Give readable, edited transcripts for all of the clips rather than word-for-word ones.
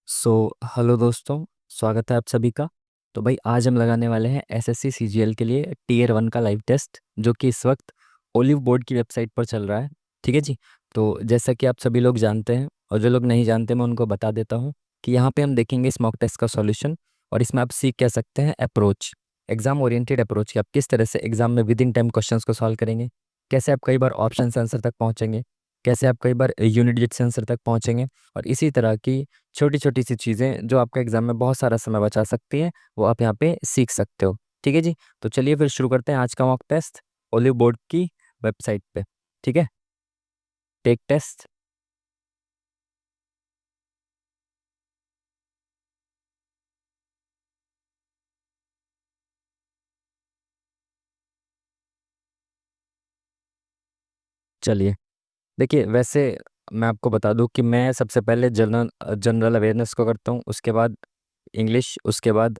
Hello दोस्तों। स्वागत है आप सभी का। तो भाई आज हम लगाने वाले हैं एसएससी सीजीएल के लिए टीयर 1 का लाइव टेस्ट, जो कि इस वक्त ओलिव बोर्ड की वेबसाइट पर चल रहा है। ठीक है जी। तो जैसा कि आप सभी लोग जानते हैं और जो लोग नहीं जानते मैं उनको बता देता हूँ कि यहाँ पे हम देखेंगे इस मॉक टेस्ट का सॉल्यूशन। और इसमें आप सीख कह सकते हैं अप्रोच, एग्जाम ओरिएंटेड अप्रोच, कि आप किस तरह से एग्जाम में विद इन टाइम क्वेश्चंस को सॉल्व करेंगे, कैसे आप कई बार ऑप्शन से आंसर तक पहुँचेंगे, कैसे आप कई बार यूनिट डिजिट से आंसर तक पहुँचेंगे। और इसी तरह की छोटी छोटी सी चीज़ें जो आपका एग्जाम में बहुत सारा समय बचा सकती हैं, वो आप यहाँ पे सीख सकते हो। ठीक है जी। तो चलिए फिर शुरू करते हैं आज का मॉक टेस्ट ओलिव बोर्ड की वेबसाइट पे। ठीक है, टेक टेस्ट। चलिए, देखिए वैसे मैं आपको बता दूं कि मैं सबसे पहले जनरल जनरल अवेयरनेस को करता हूँ, उसके बाद इंग्लिश, उसके बाद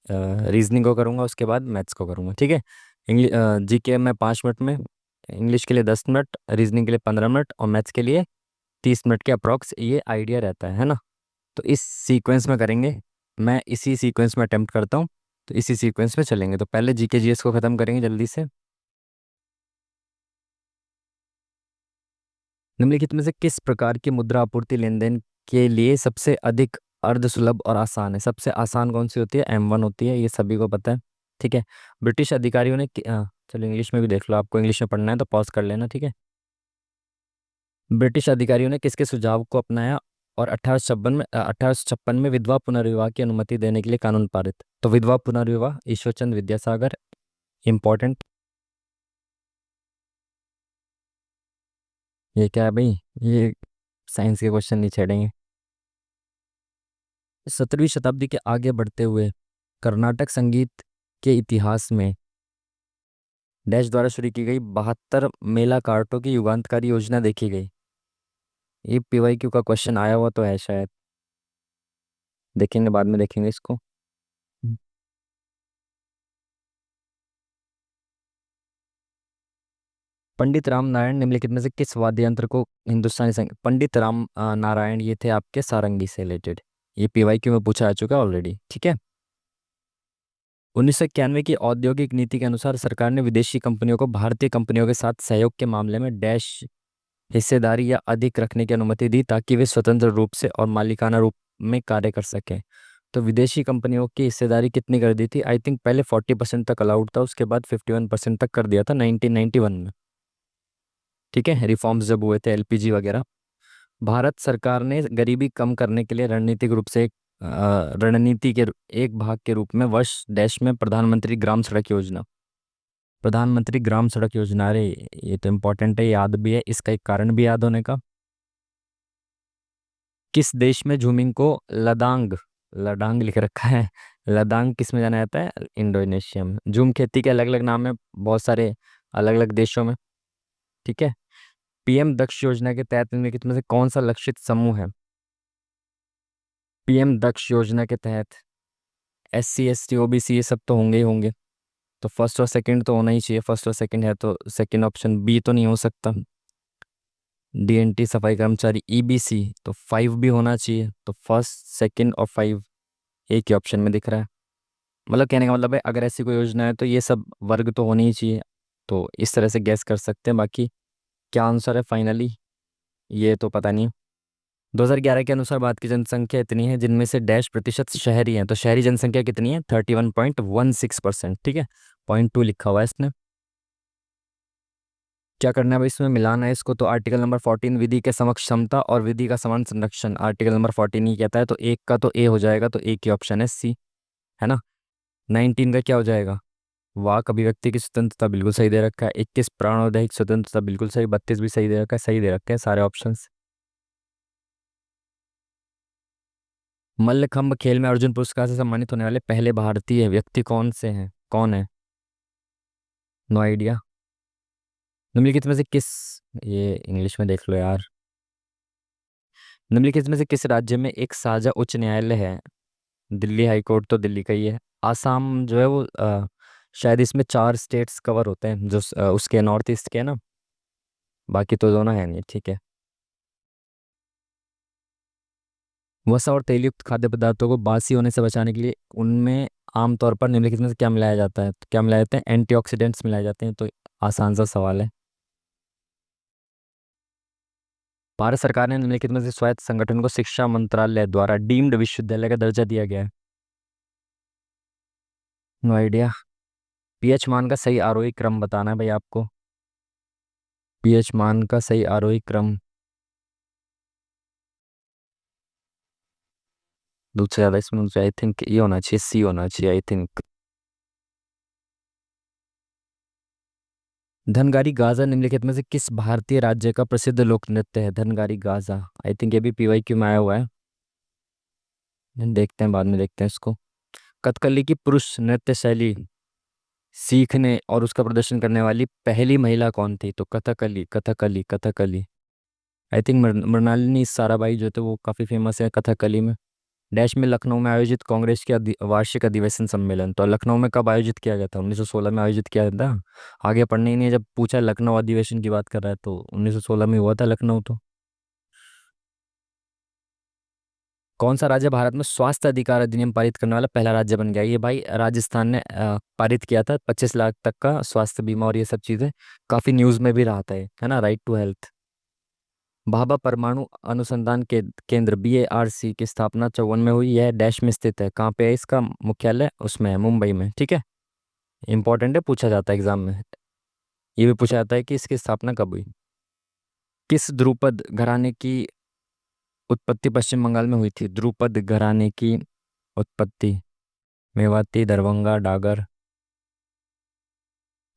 रीजनिंग को करूँगा, उसके बाद मैथ्स को करूँगा। ठीक है। इंग्लिश जीके में 5 मिनट में, इंग्लिश के लिए 10 मिनट, रीजनिंग के लिए 15 मिनट और मैथ्स के लिए 30 मिनट के अप्रॉक्स ये आइडिया रहता है ना। तो इस सीक्वेंस में करेंगे। मैं इसी सीक्वेंस में अटेम्प्ट करता हूँ, तो इसी सीक्वेंस में चलेंगे। तो पहले जीके जीएस को ख़त्म करेंगे जल्दी से। निम्नलिखित में से किस प्रकार की मुद्रा आपूर्ति लेन देन के लिए सबसे अधिक अर्ध सुलभ और आसान है? सबसे आसान कौन सी होती है? M1 होती है, ये सभी को पता है। ठीक है। ब्रिटिश अधिकारियों ने चलो इंग्लिश में भी देख लो, आपको इंग्लिश में पढ़ना है तो पॉज कर लेना। ठीक है। ब्रिटिश अधिकारियों ने किसके सुझाव को अपनाया और 1856 में विधवा पुनर्विवाह की अनुमति देने के लिए कानून पारित? तो विधवा पुनर्विवाह ईश्वरचंद विद्यासागर। इम्पोर्टेंट। ये क्या है भाई? ये साइंस के क्वेश्चन नहीं छेड़ेंगे। 17वीं शताब्दी के आगे बढ़ते हुए कर्नाटक संगीत के इतिहास में डैश द्वारा शुरू की गई 72 मेला कार्टों की युगांतकारी योजना देखी गई। ये पीवाईक्यू का क्वेश्चन आया हुआ तो है शायद, देखेंगे बाद में देखेंगे इसको। पंडित राम नारायण निम्नलिखित में से किस वाद्य यंत्र को हिंदुस्तानी संगीत? पंडित राम नारायण ये थे आपके सारंगी से रिलेटेड। ये पीवाईक्यू में पूछा आ चुका है ऑलरेडी। ठीक है। 1991 की औद्योगिक नीति के अनुसार सरकार ने विदेशी कंपनियों को भारतीय कंपनियों के साथ सहयोग के मामले में डैश हिस्सेदारी या अधिक रखने की अनुमति दी, ताकि वे स्वतंत्र रूप से और मालिकाना रूप में कार्य कर सकें। तो विदेशी कंपनियों की हिस्सेदारी कितनी कर दी थी? आई थिंक पहले 40% तक अलाउड था, उसके बाद 51% तक कर दिया था 1991 में। ठीक है, रिफॉर्म्स जब हुए थे एलपीजी वगैरह। भारत सरकार ने गरीबी कम करने के लिए रणनीतिक रूप से रणनीति के एक भाग के रूप में वर्ष डैश में प्रधानमंत्री ग्राम सड़क योजना, प्रधानमंत्री ग्राम सड़क योजना, अरे ये तो इम्पोर्टेंट है, याद भी है, इसका एक कारण भी याद होने का। किस देश में झूमिंग को लदांग, लडांग लिख रखा है, लदांग किस में जाना जाता है? इंडोनेशिया में। झूम खेती के अलग अलग नाम है बहुत सारे अलग अलग देशों में। ठीक है। पीएम दक्ष योजना के तहत निम्नलिखित में से कौन सा लक्षित समूह है? पीएम दक्ष योजना के तहत SC ST OBC ये सब तो होंगे ही होंगे। तो फर्स्ट और सेकंड तो होना ही चाहिए, फर्स्ट और सेकंड है तो सेकंड ऑप्शन बी तो नहीं हो सकता। DNT सफाई कर्मचारी EBC, तो 5 भी होना चाहिए। तो फर्स्ट सेकंड और 5 एक ही ऑप्शन में दिख रहा है। मतलब कहने का मतलब है अगर ऐसी कोई योजना है तो ये सब वर्ग तो होने ही चाहिए। तो इस तरह से गैस कर सकते हैं। बाकी क्या आंसर है फाइनली ये तो पता नहीं। 2011 के अनुसार भारत की जनसंख्या इतनी है जिनमें से डैश प्रतिशत शहरी हैं। तो शहरी जनसंख्या कितनी है? 31.16%। ठीक है, 0.2 लिखा हुआ है इसने। क्या करना है भाई? इसमें मिलाना है इसको। तो आर्टिकल नंबर 14 विधि के समक्ष समता और विधि का समान संरक्षण, आर्टिकल नंबर 14 ही कहता है। तो एक का तो ए हो जाएगा, तो एक ही ऑप्शन है सी, है ना। 19 का क्या हो जाएगा? वाक अभिव्यक्ति की स्वतंत्रता बिल्कुल सही दे रखा है। 21 प्राणोदैहिक स्वतंत्रता बिल्कुल सही। 32 भी सही दे रखा है, सही दे रखे हैं सारे ऑप्शंस। मल्लखंब खेल में अर्जुन पुरस्कार से सम्मानित होने वाले पहले भारतीय व्यक्ति कौन से हैं? कौन है? No idea. निम्नलिखित में से किस, ये इंग्लिश में देख लो यार। निम्नलिखित में से किस राज्य में एक साझा उच्च न्यायालय है? दिल्ली हाई कोर्ट तो दिल्ली का ही है। आसाम जो है वो शायद इसमें 4 स्टेट्स कवर होते हैं जो उसके नॉर्थ ईस्ट के है ना। बाकी तो दोनों है नहीं। ठीक है। वसा और तेलयुक्त खाद्य पदार्थों को बासी होने से बचाने के लिए उनमें आमतौर पर निम्नलिखित में से क्या मिलाया जाता है? तो क्या मिलाए जाते हैं? एंटीऑक्सीडेंट्स मिलाए जाते हैं। तो आसान सा सवाल है। भारत सरकार ने निम्नलिखित में से स्वायत्त संगठन को शिक्षा मंत्रालय द्वारा डीम्ड विश्वविद्यालय का दर्जा दिया गया है? No idea. पीएच मान का सही आरोही क्रम बताना है भाई आपको। पीएच मान का सही आरोही क्रम दूसरे ज्यादा इसमें मुझे आई थिंक ये होना चाहिए, सी होना चाहिए आई थिंक। धनगारी गाजा निम्नलिखित में से किस भारतीय राज्य का प्रसिद्ध लोक नृत्य है? धनगारी गाजा आई थिंक ये भी पीवाईक्यू में आया हुआ है। देखते हैं, बाद में देखते हैं इसको। कथकली की पुरुष नृत्य शैली सीखने और उसका प्रदर्शन करने वाली पहली महिला कौन थी? तो कथकली कथकली कथकली आई थिंक मृणालिनी साराभाई जो थे वो काफ़ी फेमस है कथकली में। डैश में लखनऊ में आयोजित कांग्रेस के वार्षिक अधिवेशन सम्मेलन, तो लखनऊ में कब आयोजित किया गया था? 1916 में आयोजित किया था। आगे पढ़ने ही नहीं है, जब पूछा लखनऊ अधिवेशन की बात कर रहा है तो 1916 में हुआ था लखनऊ तो। कौन सा राज्य भारत में स्वास्थ्य अधिकार अधिनियम पारित करने वाला पहला राज्य बन गया? ये भाई राजस्थान ने पारित किया था 25 लाख तक का स्वास्थ्य बीमा और ये सब चीज़ें। काफ़ी न्यूज़ में भी रहा था ये, है ना, राइट टू हेल्थ। भाभा परमाणु अनुसंधान के केंद्र BARC की स्थापना 54 में हुई। यह डैश में स्थित है? कहाँ पे है इसका मुख्यालय? उसमें है, मुंबई में। ठीक है, इंपॉर्टेंट है, पूछा जाता है एग्जाम में। ये भी पूछा जाता है कि इसकी स्थापना कब हुई। किस ध्रुपद घराने की उत्पत्ति पश्चिम बंगाल में हुई थी? ध्रुपद घराने की उत्पत्ति मेवाती, दरभंगा, डागर।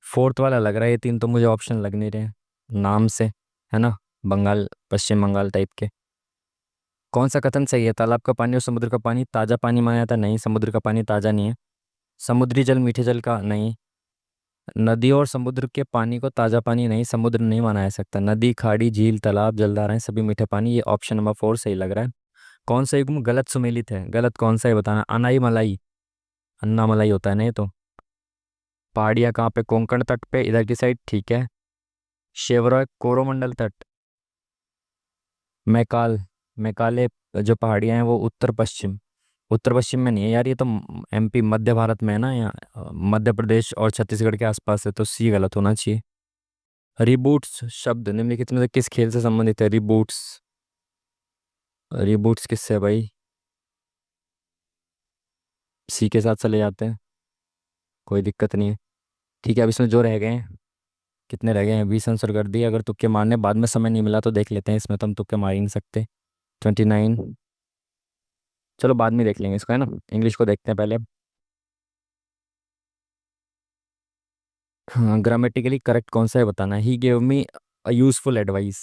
फोर्थ वाला लग रहा है, ये तीन तो मुझे ऑप्शन लग नहीं रहे नाम से, है ना, बंगाल, पश्चिम बंगाल टाइप के। कौन सा कथन सही है? तालाब का पानी और समुद्र का पानी ताज़ा पानी माना जाता है? नहीं, समुद्र का पानी ताज़ा नहीं है। समुद्री जल मीठे जल का? नहीं। नदी और समुद्र के पानी को ताज़ा पानी नहीं, समुद्र नहीं माना जा सकता। नदी, खाड़ी, झील, तालाब, जलधाराएं सभी मीठे पानी। ये ऑप्शन नंबर 4 सही लग रहा है। कौन सा युग्म गलत सुमेलित है? गलत कौन सा है बताना। अनाई मलाई, अन्ना मलाई होता है ना ये तो। पहाड़ियाँ कहाँ पे? कोंकण तट पे, इधर की साइड, ठीक है। शेवरॉय कोरोमंडल तट। मैकाल, मैकाले जो पहाड़ियाँ हैं वो उत्तर पश्चिम, उत्तर पश्चिम में नहीं है यार, ये तो MP मध्य भारत में है ना, यहाँ मध्य प्रदेश और छत्तीसगढ़ के आसपास है, तो सी गलत होना चाहिए। रिबूट्स शब्द निम्नलिखित में से किस खेल से संबंधित है? रिबूट्स, रिबूट्स किससे है भाई? सी के साथ चले जाते हैं, कोई दिक्कत नहीं है। ठीक है, अब इसमें जो रह गए हैं, कितने रह गए हैं? 20 आंसर कर दिए। अगर तुक्के मारने बाद में समय नहीं मिला तो देख लेते हैं, इसमें तो हम तुक्के मार ही नहीं सकते। 29, चलो बाद में देख लेंगे इसको, है ना। इंग्लिश को देखते हैं पहले। हाँ, ग्रामेटिकली करेक्ट कौन सा है बताना है। He gave me a useful advice,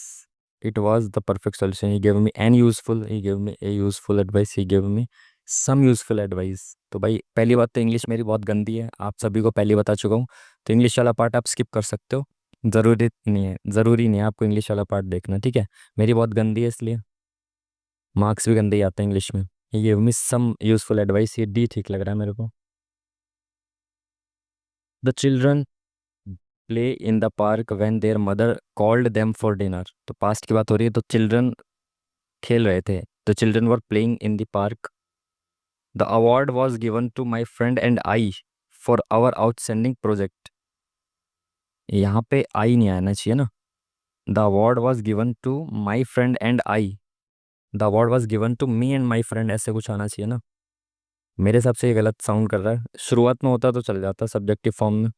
it was the perfect solution. He gave me an useful, he gave me a useful advice, he gave me some useful advice. तो भाई पहली बात तो इंग्लिश मेरी बहुत गंदी है, आप सभी को पहले बता चुका हूँ। तो इंग्लिश वाला पार्ट आप स्किप कर सकते हो, ज़रूरी नहीं है आपको इंग्लिश वाला पार्ट देखना, ठीक है। मेरी बहुत गंदी है इसलिए मार्क्स भी गंदे ही आते हैं इंग्लिश में। He gave me some useful advice, ये डी ठीक लग रहा है मेरे को। The children play in the park when their mother called them for dinner. तो पास्ट की बात हो रही है, तो चिल्ड्रन खेल रहे थे, तो children were playing in the park. The award was given to my friend and I for our outstanding project. यहाँ पे आई नहीं आना चाहिए ना। The award was given to my friend and I, the award was given to me and my friend, ऐसे कुछ आना चाहिए ना। मेरे हिसाब से ये गलत साउंड कर रहा है। शुरुआत में होता तो चल जाता सब्जेक्टिव फॉर्म में।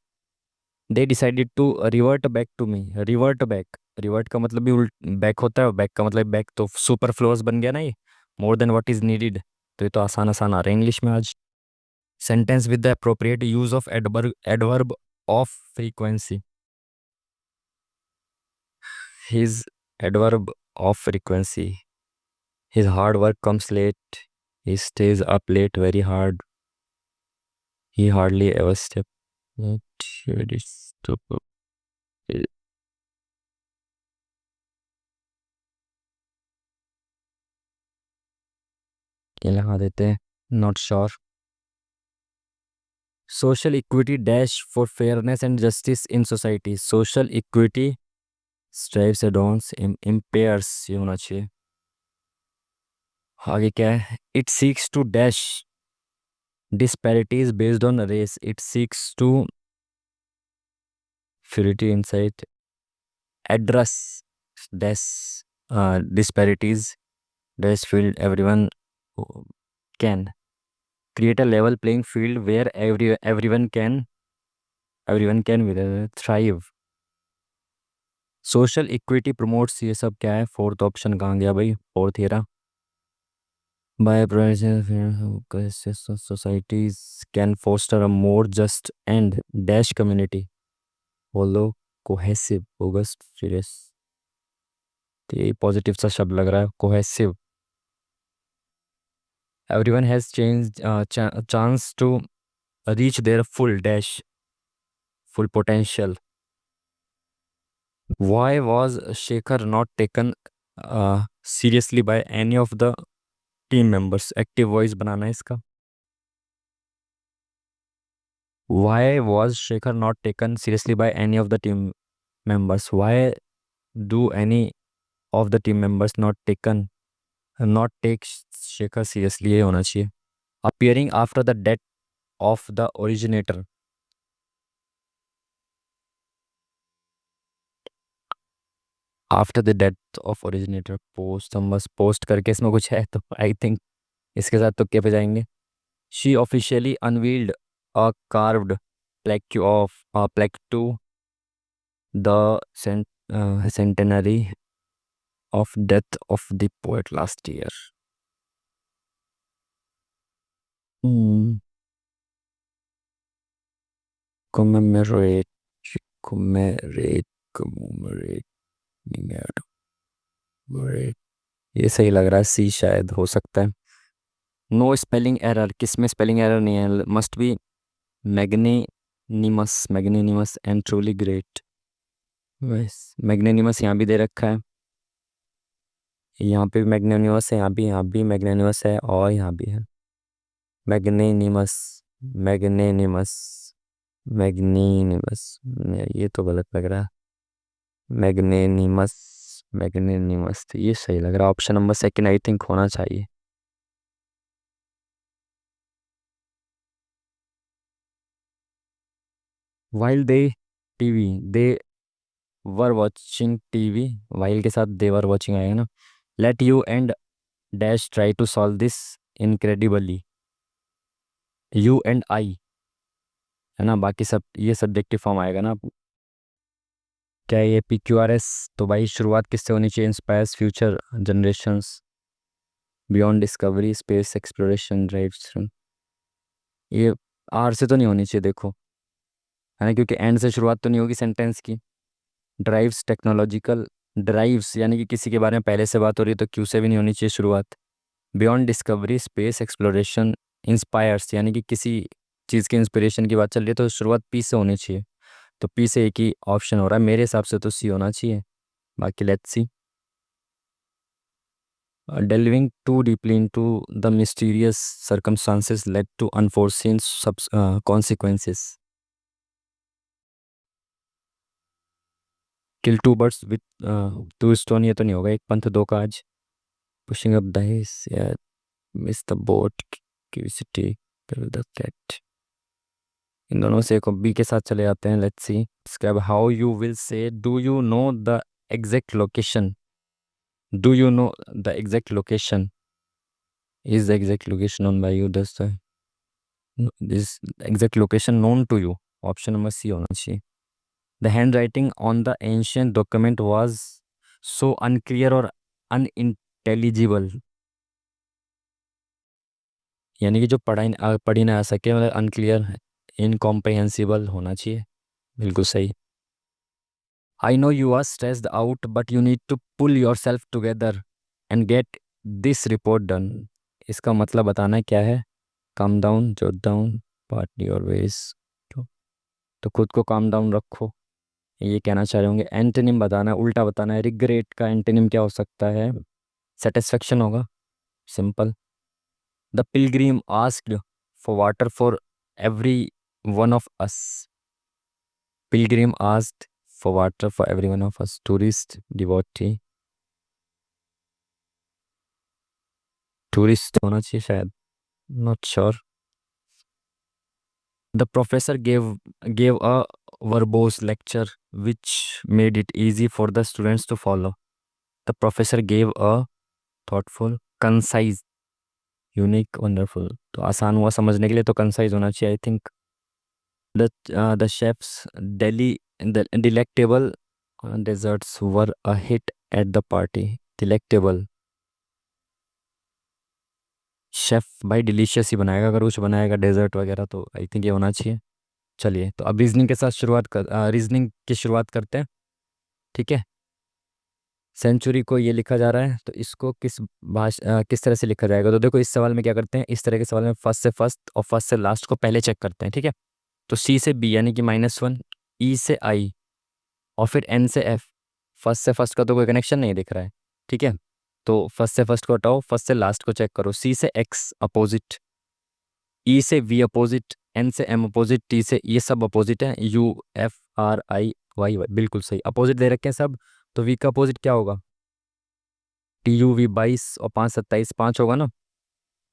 They decided to revert back to me. Revert back, revert का मतलब भी उल्ट बैक होता है, बैक का मतलब बैक, तो सुपरफ्लुअस बन गया ना ये, more than what is needed. तो ये तो आसान आसान आ रहे हैं इंग्लिश में आज। Sentence with the appropriate use of adverb of frequency. His adverb of frequency, his hard work comes late, he stays up late very hard, he hardly ever step. ये लगा देते हैं, not sure. Social equity dash for fairness and justice in society. Social equity strives addons impairs, ये होना चाहिए। आगे क्या है? It seeks to dash disparities based on race. It seeks to purity insight address dash disparities dash field everyone who can create a level playing field where everyone can thrive. Social equity promotes, ये सब क्या है? Fourth option कहाँ गया भाई? Fourth हीरा। By societies can foster a more just and dash community hollow cohesive August serious. तो यही पॉजिटिव सा शब्द लग रहा है, cohesive. Everyone has change chance to reach their full dash full potential. Why was Shekhar not taken seriously by any of the team members? Active voice बनाना है इसका। Why was Shekhar not taken seriously by any of the team members? Why do any of the team members not take Shekhar seriously? ये होना चाहिए। Appearing after the death of the originator. After the death of originator, post हम बस post करके इसमें कुछ है तो आई थिंक इसके साथ तुक्के पे जाएंगे। She officially unveiled a carved plaque to the centenary of death of the poet last year. Hmm. Commemorate, commemorate, commemorate, commemorate. ये सही लग रहा है, सी शायद हो सकता है। नो स्पेलिंग एरर, किस में स्पेलिंग एरर नहीं है? Must be magnanimous, magnanimous and truly great. बस मैग्नेनिमस यहाँ भी दे रखा है, यहाँ पे भी मैग्नेनिमस है, यहाँ भी मैग्नेनिमस है और यहाँ भी है मैग्नेनिमस। मैग्नेनिमस, मैग्नेनिमस, ये तो गलत लग रहा है। मैग्नेनिमस, मैग्नेनिमस, तो ये सही लग रहा है। Option number second I think होना चाहिए। While they TV they were watching TV, while के साथ दे वर वॉचिंग आएगा ना। Let you and dash try to solve this incredibly. You and I है ना, बाकी सब ये सब्जेक्टिव फॉर्म आएगा ना। क्या ये पी क्यू आर एस? तो भाई शुरुआत किससे होनी चाहिए? Inspires future generations beyond discovery space exploration drives. ये आर से तो नहीं होनी चाहिए देखो, है ना, क्योंकि एंड से शुरुआत तो नहीं होगी सेंटेंस की। ड्राइव्स टेक्नोलॉजिकल, ड्राइव्स यानी कि किसी के बारे में पहले से बात हो रही है तो क्यू से भी नहीं होनी चाहिए शुरुआत। Beyond discovery space exploration inspires यानी कि किसी चीज़ के इंस्पिरेशन की बात चल रही है तो शुरुआत पी से होनी चाहिए। तो पी से एक ही ऑप्शन हो रहा है मेरे हिसाब से, तो सी होना चाहिए। बाकी let's see. Delving too deeply into the mysterious circumstances led to unforeseen consequences. Kill two birds with two stone, ये तो नहीं होगा, एक पंथ दो काज। Pushing up dice, yeah, miss the boat, curiosity, kill the cat. इन दोनों से एक बी के साथ चले जाते हैं। Let's see. Describe how you will say, do you know the exact location? Do you know the exact location? Is the exact location known by you? Does the this exact location known to you? Option number C होना चाहिए। The handwriting on the ancient document was so unclear और unintelligible, यानी कि जो पढ़ी ना आ सके, मतलब अनक्लियर, इनकॉम्प्रिहेंसिबल होना चाहिए। बिल्कुल सही। I know you are stressed out but you need to pull yourself together and get this report done. इसका मतलब बताना है क्या है? Calm down, jot down, party और वेज। तो खुद को काम डाउन रखो, ये कहना चाह रहे होंगे। एंटोनिम बताना है, उल्टा बताना है। रिग्रेट का एंटोनिम क्या हो सकता है? सेटिस्फेक्शन होगा, simple. The Pilgrim asked for water for every one of us. Pilgrim asked for water for every one of us. Tourist, devotee. Tourist होना चाहिए शायद, not sure. The professor gave a verbose lecture which made it easy for the students to follow. The professor gave a thoughtful, concise, unique, wonderful. तो आसान हुआ समझने के लिए, तो concise होना चाहिए I think. The chef's the delectable desserts were a hit at the party. Delectable, chef भाई डिलीशियस ही बनाएगा, अगर कुछ बनाएगा डेजर्ट वगैरह, तो आई थिंक ये होना चाहिए। चलिए, तो अब रीजनिंग के साथ रीजनिंग की शुरुआत करते हैं। ठीक है। सेंचुरी को ये लिखा जा रहा है, तो इसको किस तरह से लिखा जाएगा? तो देखो, इस सवाल में क्या करते हैं, इस तरह के सवाल में फर्स्ट से फर्स्ट और फर्स्ट से लास्ट को पहले चेक करते हैं। ठीक है। तो सी से बी यानी कि -1, ई से आई, और फिर एन से एफ। फर्स्ट से फर्स्ट का तो कोई कनेक्शन नहीं दिख रहा है। ठीक है। तो फर्स्ट से फर्स्ट को हटाओ, फर्स्ट से लास्ट को चेक करो। सी से एक्स अपोजिट, ई से वी अपोजिट, एन से एम अपोजिट, टी से, ये सब अपोजिट है। U F R I Y Y, बिल्कुल सही अपोजिट दे रखे हैं सब। तो वी का अपोजिट क्या होगा? टी यू वी 22 और 5 27, 5 होगा ना।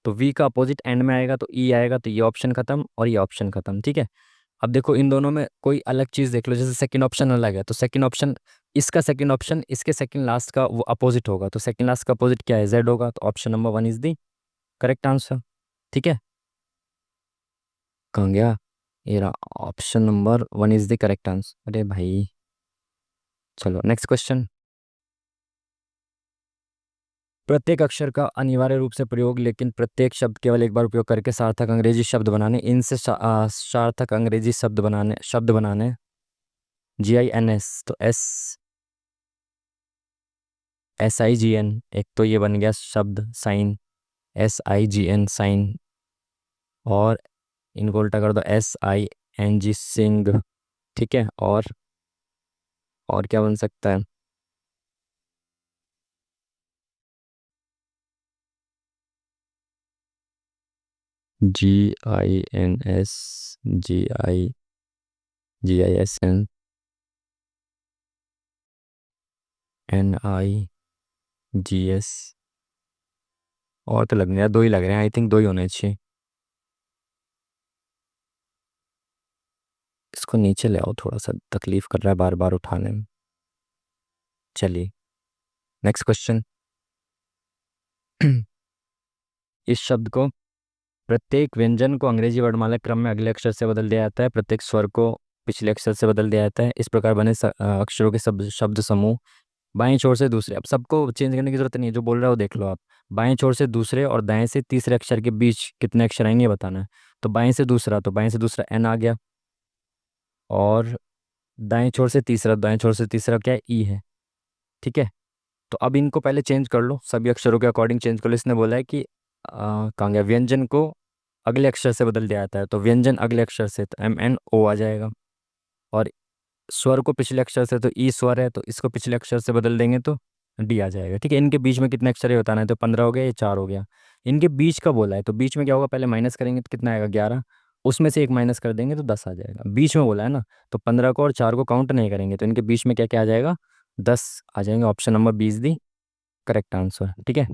तो वी का अपोजिट एंड में आएगा तो ई आएगा, तो ये ऑप्शन खत्म और ये ऑप्शन खत्म। ठीक है। अब देखो, इन दोनों में कोई अलग चीज़ देख लो, जैसे सेकंड ऑप्शन अलग है, तो सेकंड ऑप्शन, इसका सेकंड ऑप्शन इसके सेकंड लास्ट का वो अपोजिट होगा, तो सेकंड लास्ट का अपोजिट क्या है? जेड होगा, तो option number 1 is the correct answer. ठीक है। कहाँ गया? ये रहा, option number 1 is the correct answer. अरे भाई, चलो नेक्स्ट क्वेश्चन। प्रत्येक अक्षर का अनिवार्य रूप से प्रयोग, लेकिन प्रत्येक शब्द केवल एक बार उपयोग करके सार्थक अंग्रेजी शब्द बनाने, इनसे सार्थक अंग्रेजी शब्द बनाने GINS, तो SIGN, एक तो ये बन गया शब्द साइन, SIGN साइन, और इनको उल्टा कर दो SING सिंग। ठीक है। और क्या बन सकता है? GINS, GISN, NIGS, और तो लग नहीं रहा, दो ही लग रहे हैं, आई थिंक दो ही होने चाहिए। इसको नीचे ले आओ, थोड़ा सा तकलीफ कर रहा है बार बार उठाने में। चलिए नेक्स्ट क्वेश्चन। इस शब्द को, प्रत्येक व्यंजन को अंग्रेजी वर्णमाला क्रम में अगले अक्षर से बदल दिया जाता है, प्रत्येक स्वर को पिछले अक्षर से बदल दिया जाता है। इस प्रकार बने अक्षरों के शब्द समूह बाएं छोर से दूसरे, अब सबको चेंज करने की जरूरत नहीं है, जो बोल रहा है वो देख लो आप। बाएं छोर से दूसरे और दाएं से तीसरे अक्षर के बीच कितने अक्षर आएंगे ये बताना है। तो बाएं से दूसरा, तो बाएं से दूसरा एन आ गया, और दाएं छोर से तीसरा क्या है? ई है। ठीक है। तो अब इनको पहले चेंज कर लो, सभी अक्षरों के अकॉर्डिंग चेंज कर लो। इसने बोला है कि कहाँ गया, व्यंजन को अगले अक्षर से बदल दिया जाता है, तो व्यंजन अगले अक्षर से, तो MNO आ जाएगा। और स्वर को पिछले अक्षर से, तो ई स्वर है, तो इसको पिछले अक्षर से बदल देंगे तो डी आ जाएगा। ठीक है। इनके बीच में कितने अक्षर है बताना है, तो 15 हो गया, ये 4 हो गया। इनके बीच का बोला है, तो बीच में क्या होगा, पहले माइनस करेंगे तो कितना आएगा? 11। उसमें से एक माइनस कर देंगे तो 10 आ जाएगा। बीच में बोला है ना, तो 15 को और 4 को काउंट नहीं करेंगे, तो इनके बीच में क्या क्या आ जाएगा? 10 आ जाएंगे। ऑप्शन नंबर 20 दी करेक्ट आंसर। ठीक है।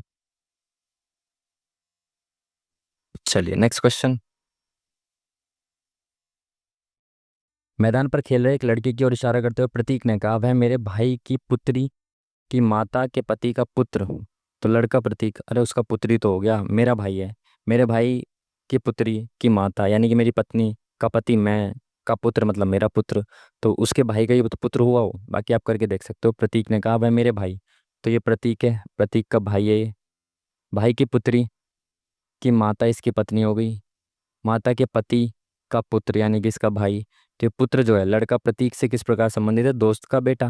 चलिए नेक्स्ट क्वेश्चन। मैदान पर खेल रहे एक लड़की की ओर इशारा करते हुए प्रतीक ने कहा, वह मेरे भाई की पुत्री की माता के पति का पुत्र हूँ। तो लड़का प्रतीक, अरे उसका पुत्री तो हो गया, मेरा भाई है। मेरे भाई की पुत्री की माता यानी कि मेरी पत्नी का पति, मैं का पुत्र मतलब मेरा पुत्र, तो उसके भाई का ये तो पुत्र हुआ हो। बाकी आप करके देख सकते हो। प्रतीक ने कहा वह मेरे भाई, तो ये प्रतीक है, प्रतीक का भाई है ये। भाई की पुत्री की माता इसकी पत्नी हो गई, माता के पति का पुत्र यानी कि इसका भाई। तो ये पुत्र जो है लड़का प्रतीक से किस प्रकार संबंधित है? दोस्त का बेटा,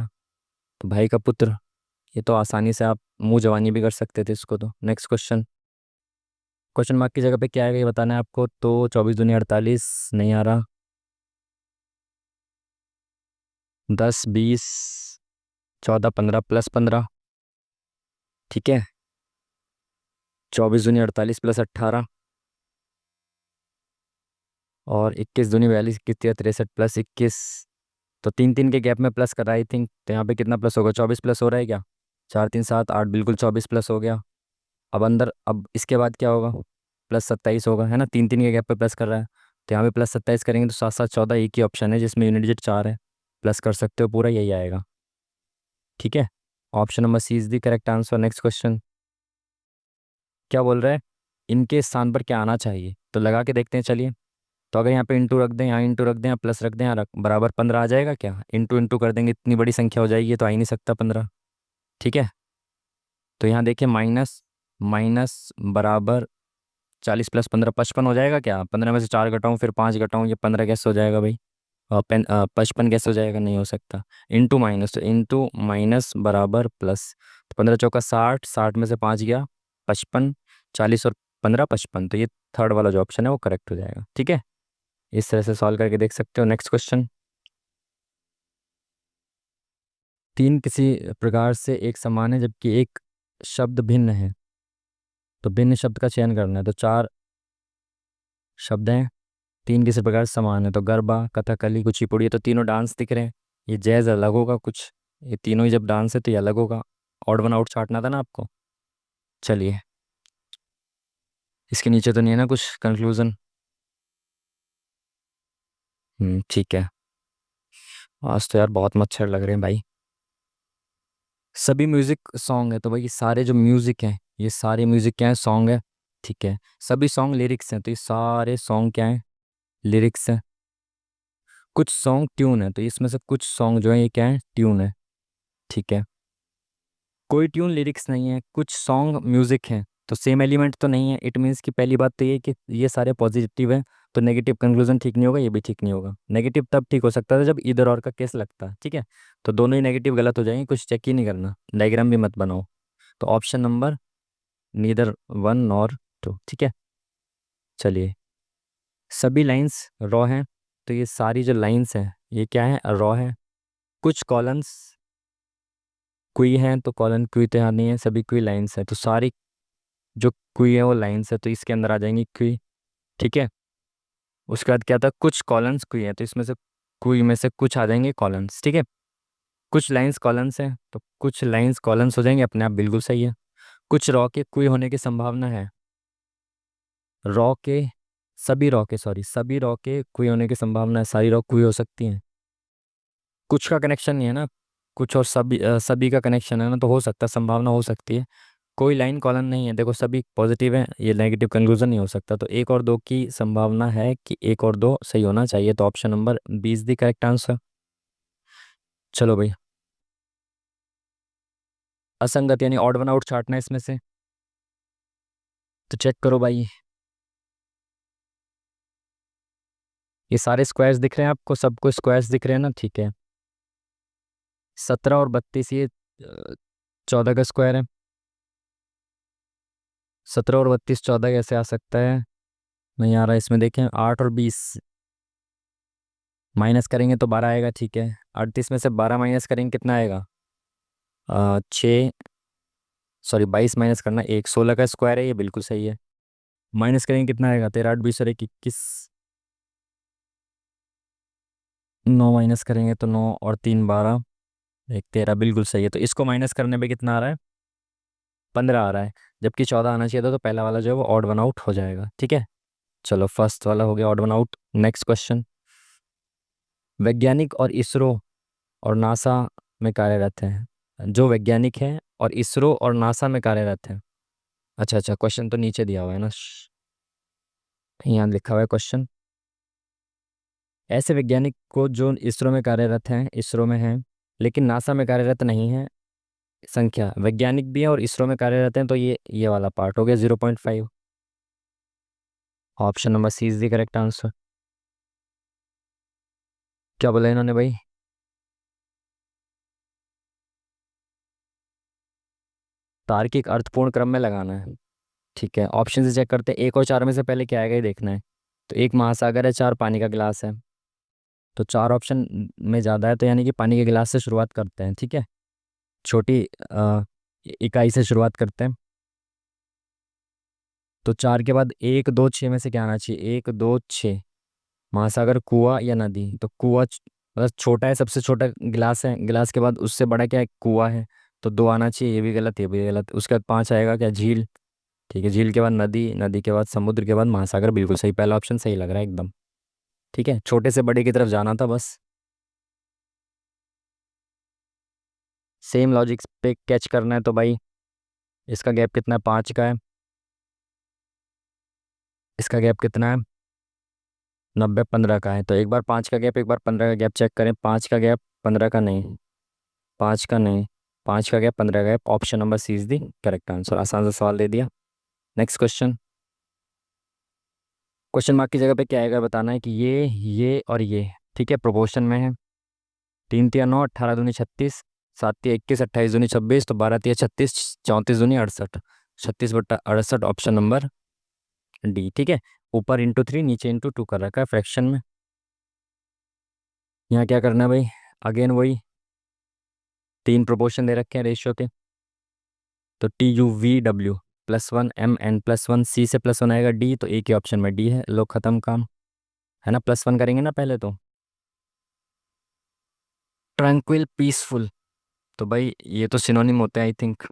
तो भाई का पुत्र। ये तो आसानी से आप मुंह जवानी भी कर सकते थे इसको। तो नेक्स्ट क्वेश्चन। क्वेश्चन मार्क की जगह पे क्या आएगा ये बताना है आपको। तो 24 दूनी 48 नहीं आ रहा, 10 20 14 15 +15। ठीक है। 24 दूनी 48 +18, और 21 दूनी 42, 21 63 +21। तो 3 3 के गैप में प्लस कर रहा है आई थिंक, तो यहाँ पे कितना प्लस होगा? 24 प्लस हो रहा है क्या? 4 3 7 8, बिल्कुल 24 प्लस हो गया। अब इसके बाद क्या होगा, +27 होगा, है ना, 3 3 के गैप पे प्लस कर रहा है। तो यहाँ पे +27 करेंगे तो 7 7 14, एक ही ऑप्शन है जिसमें यूनिट डिजिट 4 है, प्लस कर सकते हो पूरा, यही आएगा। ठीक है, option number C is the correct answer. Next question क्या बोल रहा है, इनके स्थान पर क्या आना चाहिए, तो लगा के देखते हैं चलिए। तो अगर यहाँ पे इंटू रख दें, यहाँ इंटू रख दें, यहाँ प्लस रख दें, यहाँ बराबर 15 आ जाएगा क्या, इंटू इंटू कर देंगे, इतनी बड़ी संख्या हो जाएगी, ये तो आ ही नहीं सकता 15। ठीक है, तो यहाँ देखिए माइनस माइनस बराबर 40 + 15 55 हो जाएगा क्या, 15 में से 4 घटाऊँ फिर 5 घटाऊँ, ये 15 कैसे हो जाएगा भाई, 55 कैसे हो जाएगा, नहीं हो सकता। इंटू माइनस, तो इंटू माइनस बराबर प्लस, तो 15 × 4 = 60, 60 में से 5 गया 55, 40 और 15 55, तो ये थर्ड वाला जो ऑप्शन है वो करेक्ट हो जाएगा। ठीक है, इस तरह से सॉल्व करके देख सकते हो। नेक्स्ट क्वेश्चन, तीन किसी प्रकार से एक समान है जबकि एक शब्द भिन्न है, तो भिन्न शब्द का चयन करना है। तो चार शब्द हैं, तीन किसी प्रकार से समान है, तो गरबा, कथकली, कुचिपुड़ी, ये तो तीनों डांस दिख रहे हैं, ये जैज अलग होगा कुछ, ये तीनों ही जब डांस है तो ये अलग होगा। ऑड वन आउट छांटना था ना आपको। चलिए, इसके नीचे तो नहीं है ना कुछ कंक्लूजन। ठीक है, आज तो यार बहुत मच्छर लग रहे हैं भाई। सभी म्यूजिक सॉन्ग है, तो भाई ये सारे जो म्यूजिक हैं, ये सारे म्यूजिक क्या है, सॉन्ग है। ठीक है, सभी सॉन्ग लिरिक्स हैं, तो ये सारे सॉन्ग क्या है, लिरिक्स है। कुछ सॉन्ग ट्यून है, तो इसमें से कुछ सॉन्ग जो है ये क्या है, ट्यून है। ठीक है, कोई ट्यून लिरिक्स नहीं है, कुछ सॉन्ग म्यूजिक है, तो सेम एलिमेंट तो नहीं है। इट मीन्स कि पहली बात तो ये कि ये सारे पॉजिटिव है, तो नेगेटिव कंक्लूजन ठीक नहीं होगा, ये भी ठीक नहीं होगा। नेगेटिव तब ठीक हो सकता था जब इधर और का केस लगता। ठीक है, तो दोनों ही नेगेटिव गलत हो जाएंगे, कुछ चेक ही नहीं करना, डायग्राम भी मत बनाओ। तो ऑप्शन नंबर नीदर 1 और 2। ठीक है, चलिए, सभी लाइंस रॉ हैं, तो ये सारी जो लाइंस हैं ये क्या है, रॉ है। कुछ कॉलम्स क्वी हैं, तो कॉलन क्वी तो यहाँ नहीं है, सभी क्वी लाइंस है, तो सारी जो क्वी है वो लाइंस है, तो इसके अंदर आ जाएंगी क्वी। ठीक है, उसके बाद क्या था, कुछ कॉलम्स क्वी है, तो इसमें से क्वी में से कुछ आ जाएंगे कॉलम्स। ठीक है, कुछ लाइंस कॉलम्स हैं, तो कुछ लाइंस कॉलम्स हो जाएंगे, अपने आप बिल्कुल सही है। कुछ रॉ के क्वी होने की संभावना है, रॉ के सभी रॉ के, सॉरी, सभी रॉ के क्वी होने की संभावना है, सारी रॉ क्वी हो सकती हैं। कुछ का कनेक्शन नहीं है ना, कुछ और सभी का कनेक्शन है ना, तो हो सकता है, संभावना हो सकती है। कोई लाइन कॉलन नहीं है, देखो सभी पॉजिटिव है, ये नेगेटिव कंक्लूजन नहीं हो सकता, तो 1 और 2 की संभावना है कि 1 और 2 सही होना चाहिए, तो ऑप्शन नंबर 20 दी करेक्ट आंसर। चलो भाई, असंगत यानी ऑड वन आउट छांटना है इसमें से, तो चेक करो भाई। ये सारे स्क्वायर्स दिख रहे हैं आपको, सबको स्क्वायर्स दिख रहे हैं ना। ठीक है, 17 और 32, ये 14 का स्क्वायर है। 17 और 32 14 कैसे आ सकता है, नहीं आ रहा इसमें, देखें 8 और 20 माइनस करेंगे तो 12 आएगा। ठीक है, 38 में से 12 माइनस करेंगे कितना आएगा, 6, सॉरी 22 माइनस करना, 16 का स्क्वायर है, ये बिल्कुल सही है। माइनस करेंगे कितना आएगा, 13 8 20 और 1 21, 9 माइनस करेंगे तो 9 और 3 12, 1 13, बिल्कुल सही है। तो इसको माइनस करने पे कितना आ रहा है, 15 आ रहा है, जबकि 14 आना चाहिए था, तो पहला वाला जो है वो ऑड वन आउट हो जाएगा। ठीक है, चलो फर्स्ट वाला हो गया odd one out. Next question, वैज्ञानिक और इसरो और नासा में कार्यरत हैं, जो वैज्ञानिक हैं और इसरो और नासा में कार्यरत हैं। अच्छा अच्छा, क्वेश्चन तो नीचे दिया हुआ है ना, यहाँ लिखा हुआ है क्वेश्चन, ऐसे वैज्ञानिक को जो इसरो में कार्यरत हैं, इसरो में हैं लेकिन नासा में कार्यरत नहीं है, संख्या, वैज्ञानिक भी है और इसरो में कार्यरत हैं, तो ये वाला पार्ट हो गया 0.5। Option number C is the correct answer. क्या बोला इन्होंने भाई, तार्किक अर्थपूर्ण क्रम में लगाना है। ठीक है, ऑप्शन से चेक करते हैं, 1 और 4 में से पहले क्या आएगा ये देखना है। तो 1 महासागर है, 4 पानी का गिलास है, तो 4 ऑप्शन में ज़्यादा है, तो यानी कि पानी के गिलास से शुरुआत करते हैं। ठीक है, छोटी इकाई से शुरुआत करते हैं, तो 4 के बाद 1 2 6 में से क्या आना चाहिए, 1 2 6, महासागर, कुआं या नदी, तो कुआं मतलब छोटा है, सबसे छोटा गिलास है, गिलास के बाद उससे बड़ा क्या है, कुआं है, तो 2 आना चाहिए, ये भी गलत, ये भी गलत। उसके बाद 5 आएगा क्या, झील, ठीक है, झील के बाद नदी, नदी के बाद समुद्र के बाद महासागर, बिल्कुल सही, पहला ऑप्शन सही लग रहा है एकदम। ठीक है, छोटे से बड़े की तरफ जाना था बस। सेम लॉजिक पे कैच करना है तो भाई इसका गैप कितना है, 5 का है। इसका गैप कितना है, 90, 15 का है। तो एक बार 5 का गैप, एक बार 15 का गैप चेक करें। 5 का गैप, 15 का नहीं, 5 का नहीं, 5 का गैप, 15 का gap, option number C is the correct answer. आसान सा सवाल दे दिया। Next question. क्वेश्चन मार्क की जगह पे क्या आएगा बताना है कि ये और ये, ठीक है, प्रोपोर्शन में है। 3 तिया 9, 18 दूनी 36, 7 तिया 21, 28 दूनी 26, तो 12 तिया 36, 34 दूनी 68, 36/68, ऑप्शन नंबर डी। ठीक है, ऊपर इंटू 3, नीचे इंटू 2 कर रखा है फ्रैक्शन में। यहाँ क्या करना है भाई, अगेन वही, 3 प्रोपोर्शन दे रखे हैं रेशियो के। तो TUV W +1 MN+1, सी से +1 आएगा डी, तो एक ही ऑप्शन में डी है। लो खत्म काम, है ना। +1 करेंगे ना पहले तो। ट्रैंक्विल, पीसफुल, तो भाई ये तो सिनोनिम होते हैं आई थिंक।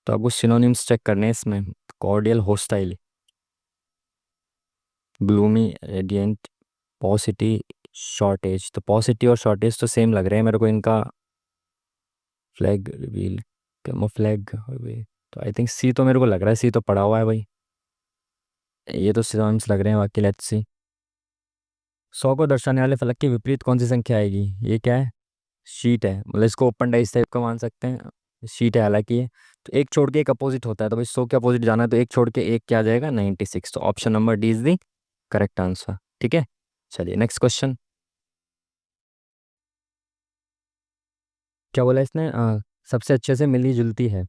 तो आपको सिनोनिम्स चेक करने हैं इसमें। Cordial, hostile, gloomy, radiant, positive, shortage. तो पॉसिटिव और शॉर्टेज तो सेम लग रहे हैं मेरे को इनका। फ्लैग रिवील, कैमोफ्लैग, तो आई थिंक सी तो मेरे को लग रहा है, सी तो पड़ा हुआ है भाई। ये तो सिनोनिम्स लग रहे हैं, बाकी लेट्स सी। 100 को दर्शाने वाले फलक के विपरीत कौन सी संख्या आएगी। ये क्या है, शीट है, मतलब इसको ओपन डाइस टाइप का मान सकते हैं। शीट है हालांकि ये। तो एक छोड़ के एक अपोजिट होता है, तो भाई 100 के अपोजिट जाना है, तो एक छोड़ के एक क्या आ जाएगा, 96। तो option number D is the correct answer. ठीक है, चलिए नेक्स्ट क्वेश्चन। क्या बोला इसने, सबसे अच्छे से मिली जुलती है।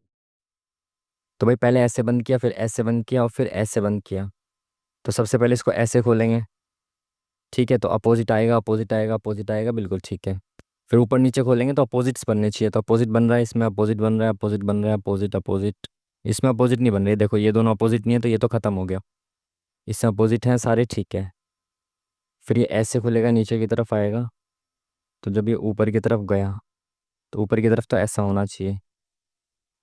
तो भाई पहले ऐसे बंद किया, फिर ऐसे बंद किया, और फिर ऐसे बंद किया। तो सबसे पहले इसको ऐसे खोलेंगे, ठीक है, तो अपोजिट आएगा, अपोजिट आएगा, अपोजिट आएगा, बिल्कुल ठीक है। फिर ऊपर नीचे खोलेंगे तो अपोजिट्स बनने चाहिए, तो अपोजिट बन रहा है, इसमें अपोजिट बन रहा है, अपोजिट बन रहा है, अपोजिट अपोजिट। इसमें अपोजिट नहीं बन रही, देखो ये दोनों अपोजिट नहीं है, तो ये तो खत्म हो गया। इसमें अपोजिट हैं सारे, ठीक है। फिर ये ऐसे खुलेगा, नीचे की तरफ आएगा, तो जब ये ऊपर की तरफ गया, तो ऊपर की तरफ तो ऐसा होना चाहिए।